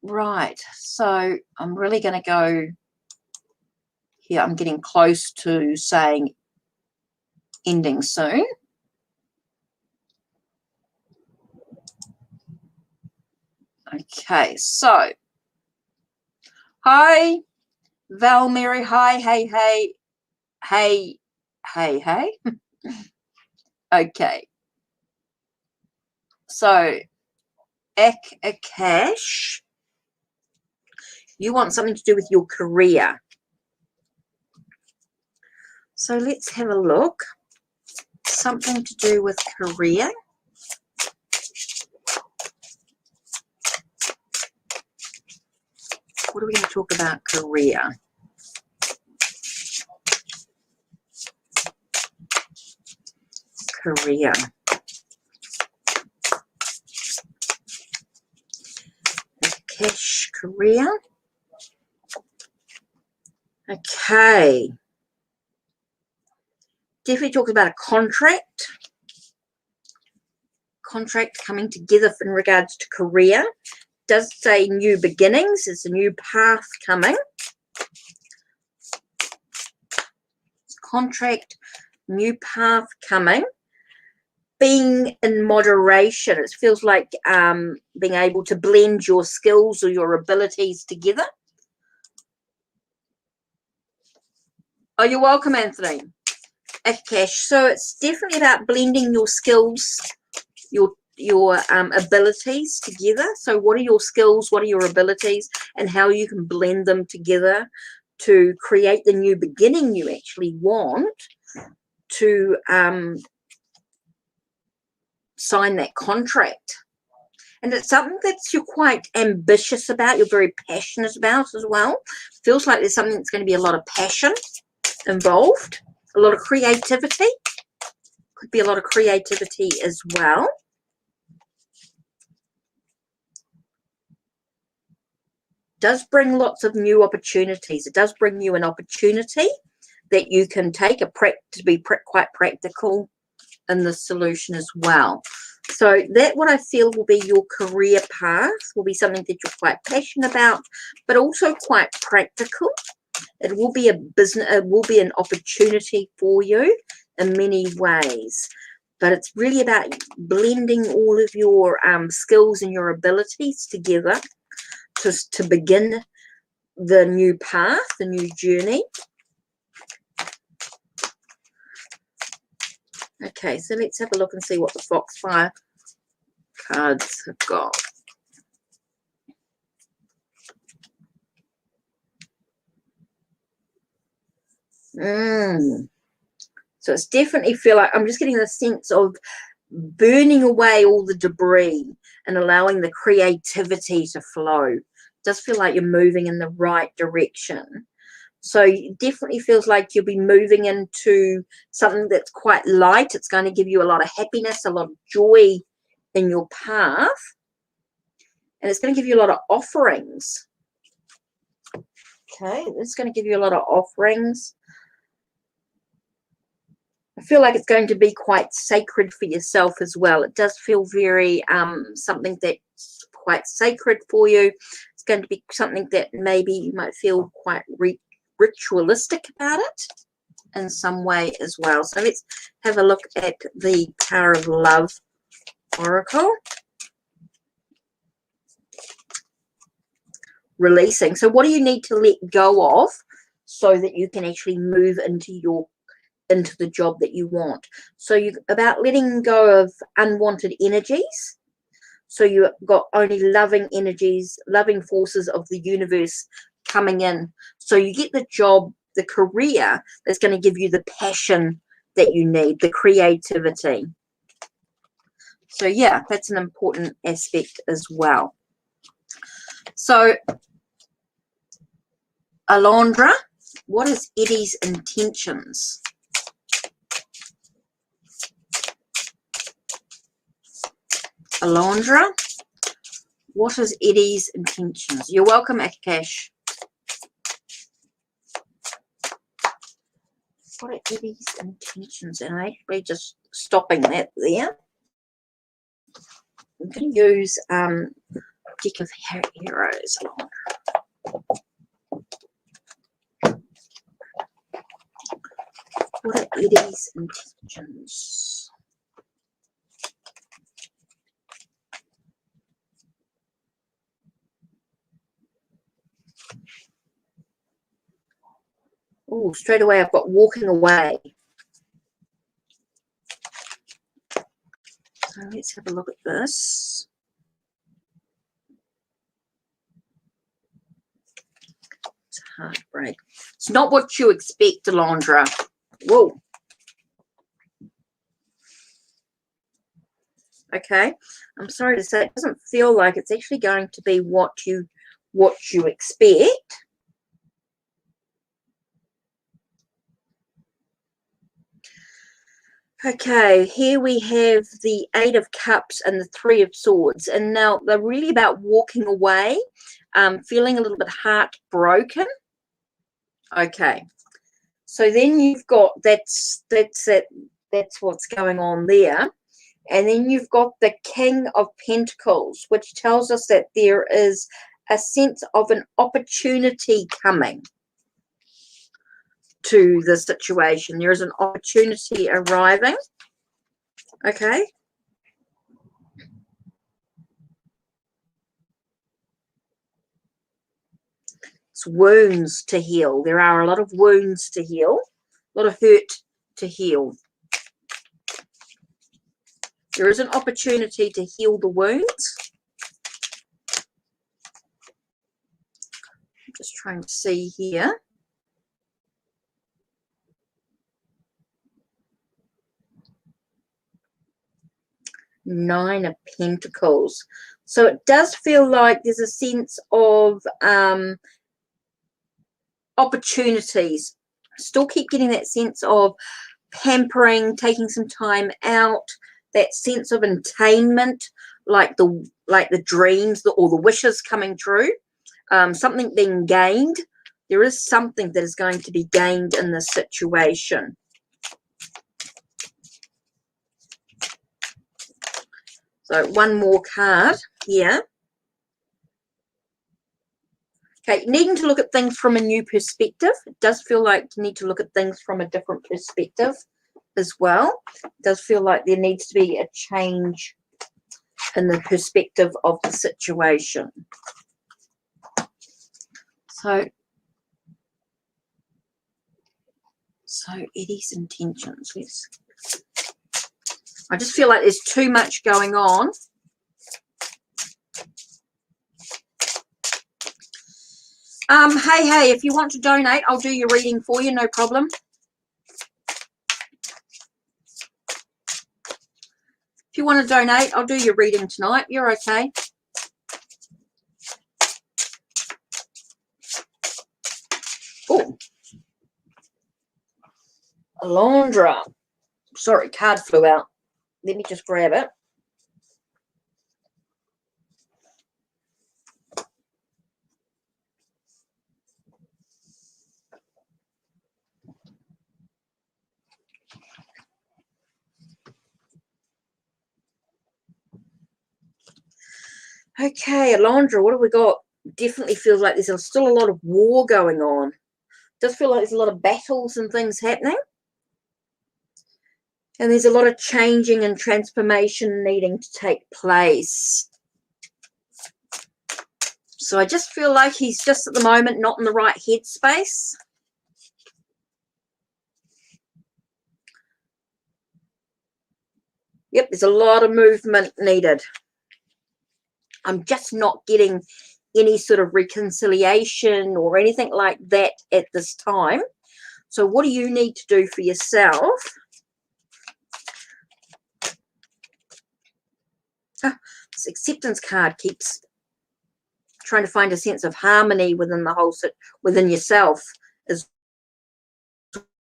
right. So I'm really going to go here. I'm getting close to saying ending soon. Okay, so hi, Val Mary. Hi, hey. Okay, so Akash, you want something to do with your career. So let's have a look. Something to do with career. What are we going to talk about career? Career. Cash career. Okay. Definitely talking about a contract. Contract coming together in regards to career. Does say new beginnings. It's a new path coming. Contract, new path coming. Being in moderation. It feels like being able to blend your skills or your abilities together. Oh, you're welcome, Anthony. Akash. So it's definitely about blending your skills, your abilities together. So what are your skills, what are your abilities, and how you can blend them together to create the new beginning you actually want to sign that contract. And it's something that you're quite ambitious about, you're very passionate about as well. Feels like there's something that's going to be a lot of passion involved, a lot of creativity. Could be a lot of creativity as well. Does bring lots of new opportunities. It does bring you an opportunity that you can take to be quite practical in the solution as well. So that what I feel will be your career path, will be something that you're quite passionate about, but also quite practical. It will be a business, it will be an opportunity for you in many ways. But it's really about blending all of your skills and your abilities together to begin the new path, the new journey. Okay, so let's have a look and see what the Foxfire cards have got. So it's definitely feel like I'm just getting the sense of burning away all the debris and allowing the creativity to flow. It does feel like you're moving in the right direction. So it definitely feels like you'll be moving into something that's quite light. It's going to give you a lot of happiness, a lot of joy in your path. And it's going to give you a lot of offerings. Okay, it's going to give you a lot of offerings. I feel like it's going to be quite sacred for yourself as well. It does feel very something that's quite sacred for you. It's going to be something that maybe you might feel quite ritualistic about it in some way as well. So let's have a look at the Power of Love Oracle. Releasing. So what do you need to let go of so that you can actually move into the job that you want? So you've about letting go of unwanted energies. So you've got only loving energies, loving forces of the universe coming in. So you get the job, the career that's going to give you the passion that you need, the creativity. So yeah, that's an important aspect as well. So Alondra, what is Eddie's intentions? Alondra, what is Eddie's intentions? You're welcome, Akash. What are Eddie's intentions? And I'm actually just stopping that there. I'm going to use Deck of Heroes. What are Eddie's intentions? Oh, straight away I've got walking away. So let's have a look at this. It's a heartbreak. It's not what you expect, Alondra. Whoa. Okay. I'm sorry to say it doesn't feel like it's actually going to be what you expect. Okay, here we have the Eight of Cups and the Three of Swords. And now they're really about walking away, feeling a little bit heartbroken. Okay. So then you've got that's what's going on there. And then you've got the King of Pentacles, which tells us that there is a sense of an opportunity coming to the situation. There is an opportunity arriving. Okay. It's wounds to heal. There are a lot of wounds to heal, a lot of hurt to heal. There is an opportunity to heal the wounds. I'm just trying to see here. Nine of Pentacles. So it does feel like there's a sense of opportunities. Still keep getting that sense of pampering, taking some time out, that sense of attainment, like the dreams or the wishes coming true, something being gained. There is something that is going to be gained in this situation. So one more card here. Okay, needing to look at things from a new perspective. It does feel like you need to look at things from a different perspective as well. It does feel like there needs to be a change in the perspective of the situation. So Eddie's intentions. I just feel like there's too much going on. Hey, if you want to donate, I'll do your reading for you, no problem. If you want to donate, I'll do your reading tonight. You're okay. Oh, Alondra. Sorry, card flew out. Let me just grab it. Okay, Alondra, what have we got? Definitely feels like there's still a lot of war going on. Does feel like there's a lot of battles and things happening. And there's a lot of changing and transformation needing to take place. So I just feel like he's just at the moment not in the right headspace. Yep, there's a lot of movement needed. I'm just not getting any sort of reconciliation or anything like that at this time. So what do you need to do for yourself? This acceptance card keeps trying to find a sense of harmony within the whole, within yourself as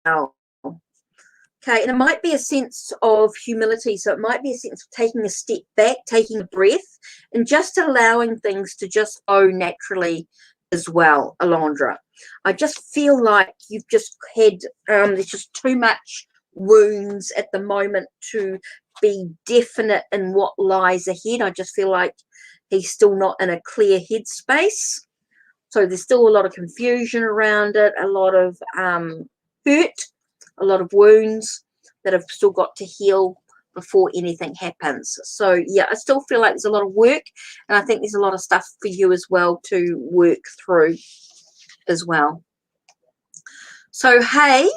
well. Okay, and it might be a sense of humility. So it might be a sense of taking a step back, taking a breath, and just allowing things to just flow naturally as well, Alondra. I just feel like you've just had, there's just too much wounds at the moment to be definite in what lies ahead. I just feel like he's still not in a clear headspace. So there's still a lot of confusion around it, a lot of hurt, a lot of wounds that have still got to heal before anything happens. So yeah, I still feel like there's a lot of work, and I think there's a lot of stuff for you as well to work through as well. So hey,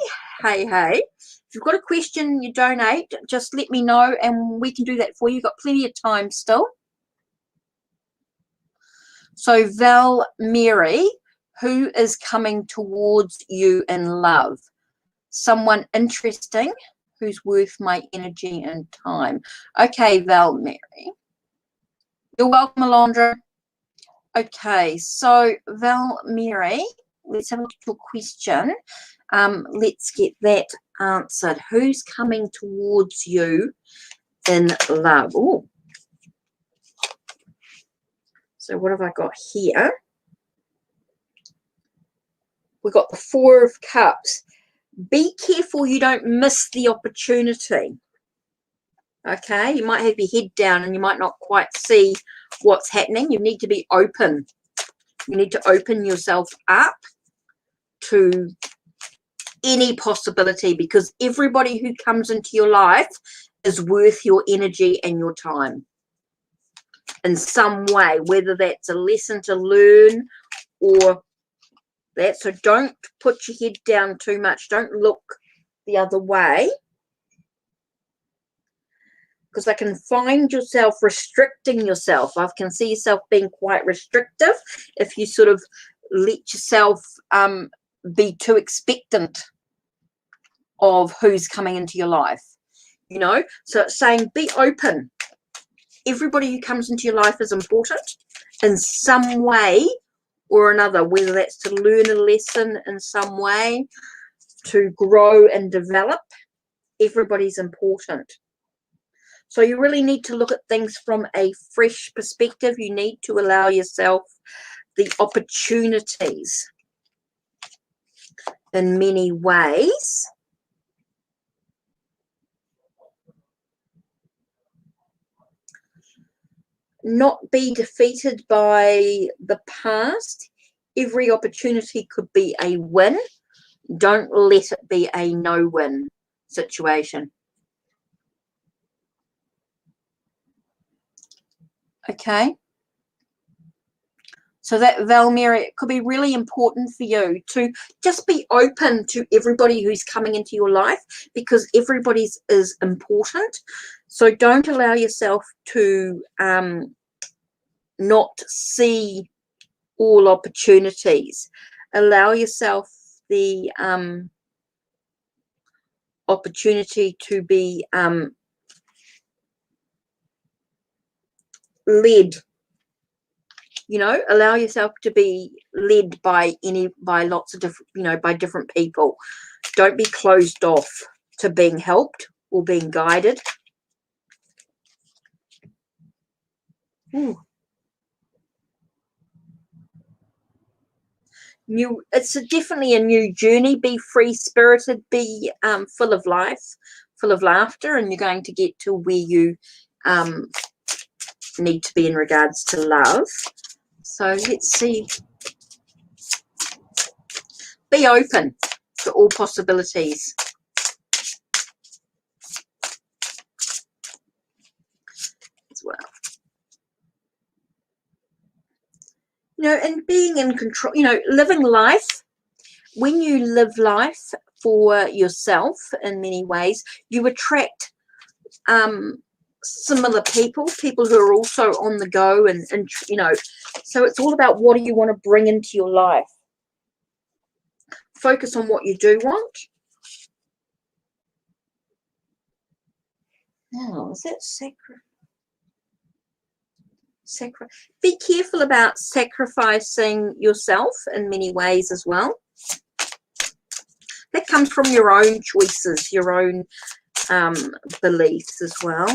if you've got a question, you donate, just let me know and we can do that for you. You've got plenty of time still. So Val Mary, who is coming towards you in love? Someone interesting who's worth my energy and time. Okay, Val Mary. You're welcome, Alondra. Okay, so Val Mary, let's have a look at your question. Let's get that answered. Who's coming towards you in love? Oh. So what have I got here? We've got the Four of Cups. Be careful you don't miss the opportunity. Okay, you might have your head down and you might not quite see what's happening. You need to be open. You need to open yourself up to any possibility, because everybody who comes into your life is worth your energy and your time in some way, whether that's a lesson to learn or that. So don't put your head down too much. Don't look the other way, because I can find yourself restricting yourself. I can see yourself being quite restrictive if you sort of let yourself be too expectant of who's coming into your life, you know. So it's saying be open. Everybody who comes into your life is important in some way or another, whether that's to learn a lesson in some way, to grow and develop. Everybody's important. So you really need to look at things from a fresh perspective. You need to allow yourself the opportunities in many ways. Not be defeated by the past. Every opportunity could be a win. Don't let it be a no-win situation. Okay. So that, Val Mary, it could be really important for you to just be open to everybody who's coming into your life, because everybody's is important. So don't allow yourself to not see all opportunities. Allow yourself the opportunity to be led. You know, allow yourself to be led by lots of different, you know, by different people. Don't be closed off to being helped or being guided. Ooh. It's definitely a new journey. Be free-spirited, be full of life, full of laughter, and you're going to get to where you need to be in regards to love. So let's see. Be open to all possibilities. As well. You know, and being in control, you know, living life. When you live life for yourself in many ways, you attract similar people who are also on the go, and you know, so it's all about what do you want to bring into your life. Focus on what you do want. Now, is that be careful about sacrificing yourself in many ways as well. That comes from your own choices, your own beliefs as well.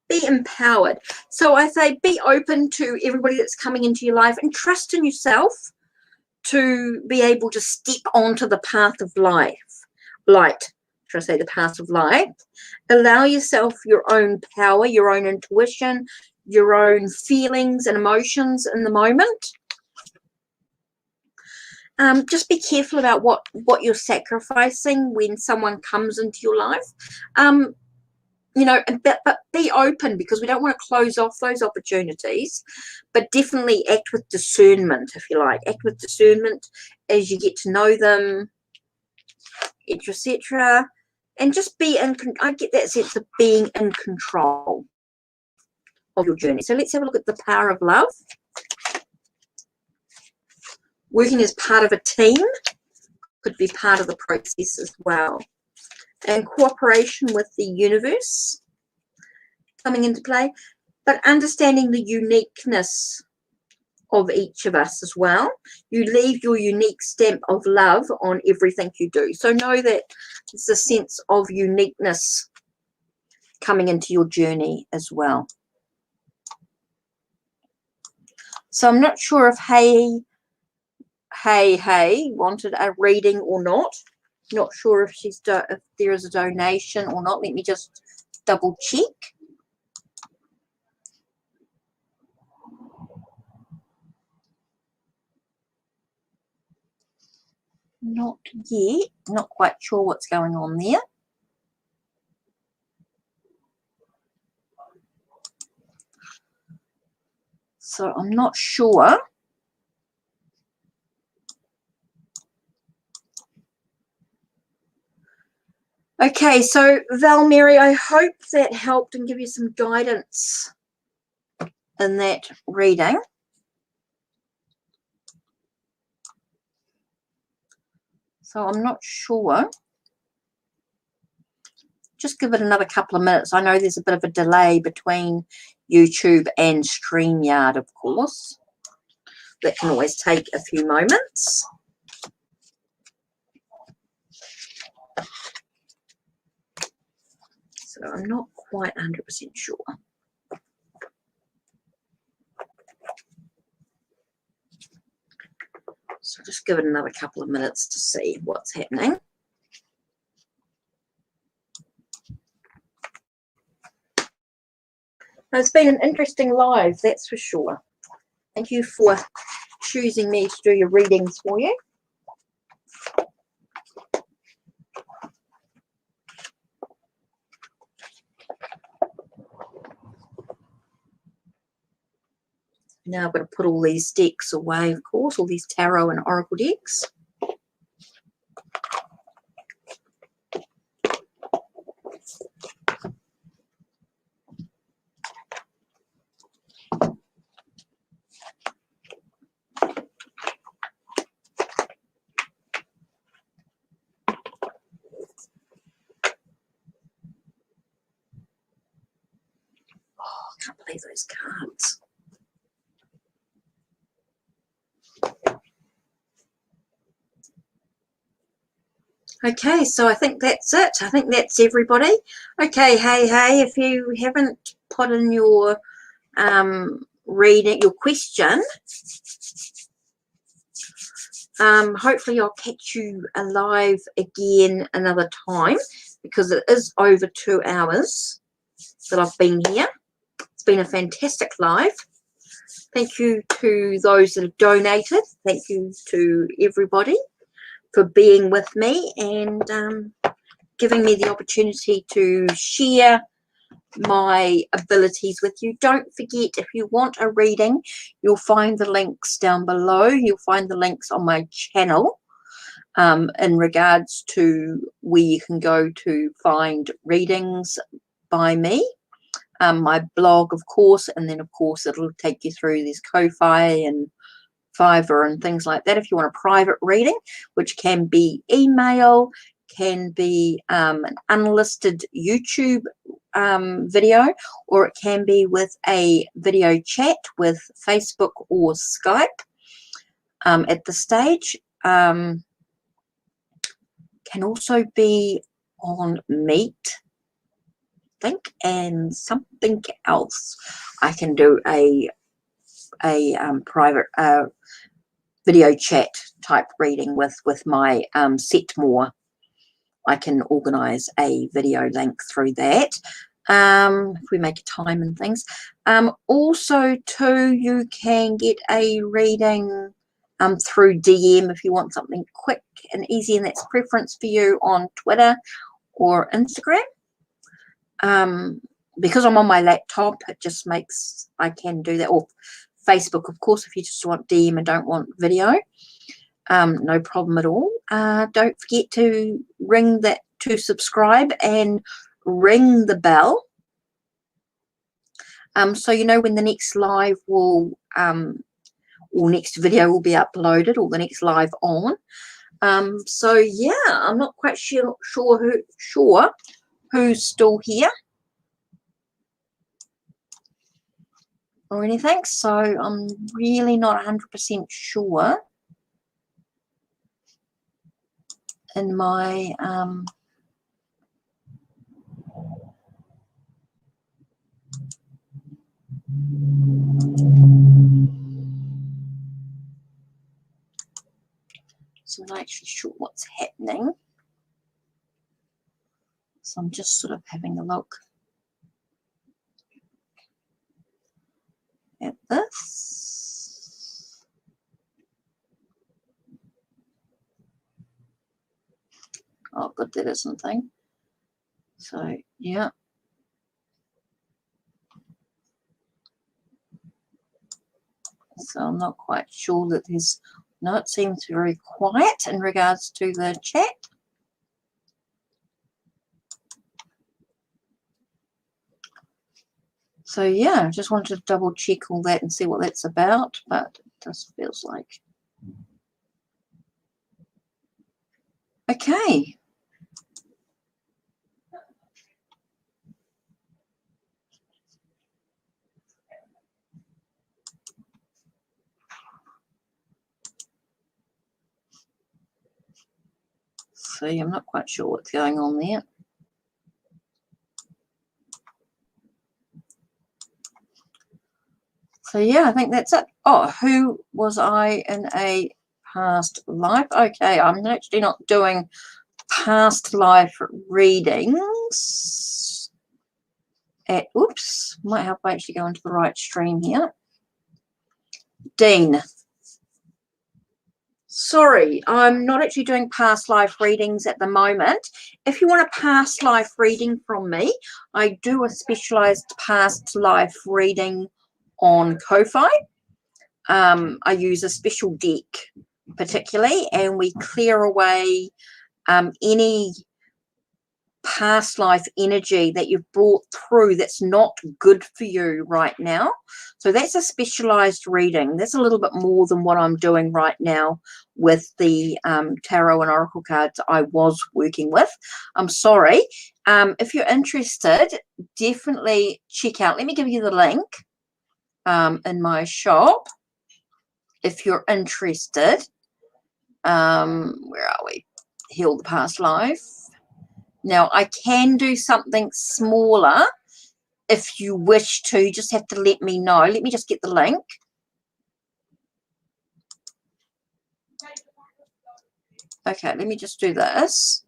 Be empowered. So I say be open to everybody that's coming into your life, and trust in yourself to be able to step onto the path of light. Should I say the path of light? Allow yourself your own power, your own intuition, your own feelings and emotions in the moment. Just be careful about what you're sacrificing when someone comes into your life. You know, but be open, because we don't want to close off those opportunities, but definitely act with discernment, if you like. Act with discernment as you get to know them, etc. And just be in, I get that sense of being in control of your journey. So let's have a look at the power of love. Working as part of a team could be part of the process as well. And cooperation with the universe coming into play, but understanding the uniqueness of each of us as well. You leave your unique stamp of love on everything you do. So know that there's a sense of uniqueness coming into your journey as well. So I'm not sure if HeKate wanted a reading or not. Not sure if if there is a donation or not. Let me just double check. Not yet. Not quite sure what's going on there. So I'm not sure. Okay, so Val Mary, I hope that helped and give you some guidance in that reading. So I'm not sure. Just give it another couple of minutes. I know there's a bit of a delay between YouTube and StreamYard, of course. That can always take a few moments. So I'm not quite 100% sure. So just give it another couple of minutes to see what's happening. It's been an interesting live, that's for sure. Thank you for choosing me to do your readings for you. Now I've got to put all these decks away, of course, all these tarot and oracle decks. Oh, I can't believe those cards. Okay, so I think that's it. I think that's everybody. Okay, hey, if you haven't put in your reading, your question, hopefully I'll catch you alive again another time, because it is over 2 hours that I've been here. It's been a fantastic live. Thank you to those that have donated. Thank you to everybody for being with me and giving me the opportunity to share my abilities with you. Don't forget, if you want a reading, you'll find the links down below. You'll find the links on my channel. in regards to where you can go to find readings by me. My blog, of course, and then, of course, it'll take you through this Ko-Fi and Fiverr and things like that if you want a private reading, which can be email, can be an unlisted YouTube video, or it can be with a video chat with Facebook or Skype at the stage. Can also be on Meet, I think, and something else. I can do a private video chat type reading with my Setmore. I can organize a video link through that if we make a time and things. Also too, you can get a reading through DM if you want something quick and easy, and that's preference for you on Twitter or Instagram. Because I'm on my laptop, it just makes I can do that, or Facebook, of course, if you just want DM and don't want video. No problem at all. Don't forget to subscribe and ring the bell, so you know when the next live will or next video will be uploaded, or the next live on. So yeah, I'm not quite sure who's still here or anything, so I'm really not 100% sure in my so I'm not actually sure what's happening, so I'm just sort of having a look at this. Oh, good, that isn't thing. So yeah. So I'm not quite sure that there's, no, it seems very quiet in regards to the chat. So yeah, just wanted to double check all that and see what that's about, but it just feels like. Okay. See, I'm not quite sure what's going on there. So yeah, I think that's it. Oh, who was I in a past life? Okay, I'm actually not doing past life readings. Oops, might help I actually go into the right stream here. Dean. Sorry, I'm not actually doing past life readings at the moment. If you want a past life reading from me, I do a specialized past life reading on Ko-Fi. I use a special deck particularly, and we clear away any past life energy that you've brought through that's not good for you right now. So that's a specialized reading. That's a little bit more than what I'm doing right now with the tarot and oracle cards I was working with. I'm sorry. If you're interested, definitely check out, let me give you the link in my shop if you're interested. Where are we? Heal the past life. Now, I can do something smaller if you wish to. You just have to let me know. Let me just get the link. Okay, let me just do this.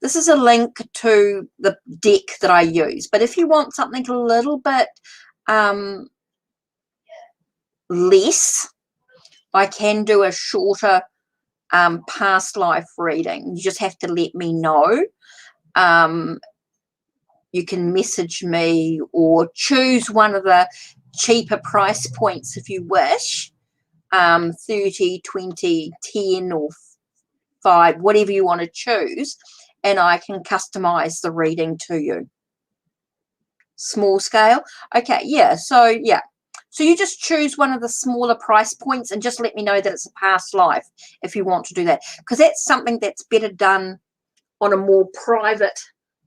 This is a link to the deck that I use. But if you want something a little bit less, I can do a shorter past life reading. You just have to let me know. You can message me or choose one of the cheaper price points if you wish, 30, 20, 10 or 5, whatever you want to choose, and I can customize the reading to you. Small scale. Okay, yeah, so yeah. So you just choose one of the smaller price points and just let me know that it's a past life if you want to do that, because that's something that's better done on a more private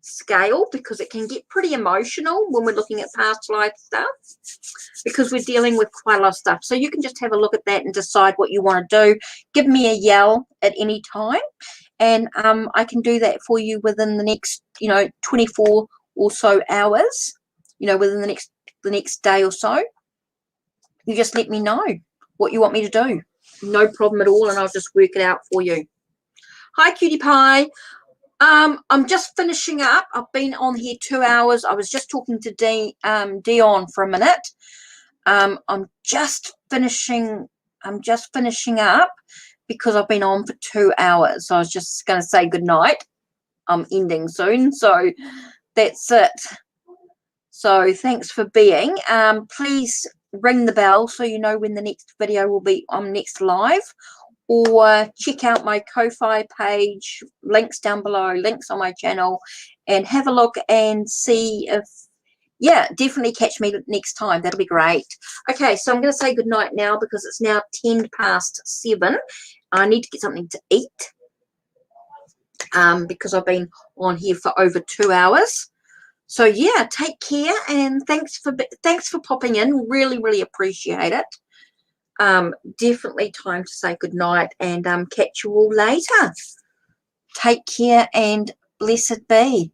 scale, because it can get pretty emotional when we're looking at past life stuff, because we're dealing with quite a lot of stuff. So you can just have a look at that and decide what you want to do. Give me a yell at any time, and I can do that for you within the next 24 or so hours, within the next day or so. You just let me know what you want me to do. No problem at all, and I'll just work it out for you. Hi, cutie pie. I'm just finishing up. I've been on here 2 hours. I was just talking to Dion for a minute. I'm just finishing up because I've been on for 2 hours. So I was just going to say good night. I'm ending soon, so that's it. So thanks for being. Please ring the bell so you know when the next video will be on next live, or check out my Ko-Fi page, links down below, links on my channel, and have a look and see if, yeah, definitely catch me next time. That'll be great. Okay, so I'm going to say good night now because it's now 7:10. I need to get something to eat because I've been on here for over 2 hours. So yeah, take care, and thanks for popping in. Really, really appreciate it. Definitely time to say good night, and catch you all later. Take care and blessed be.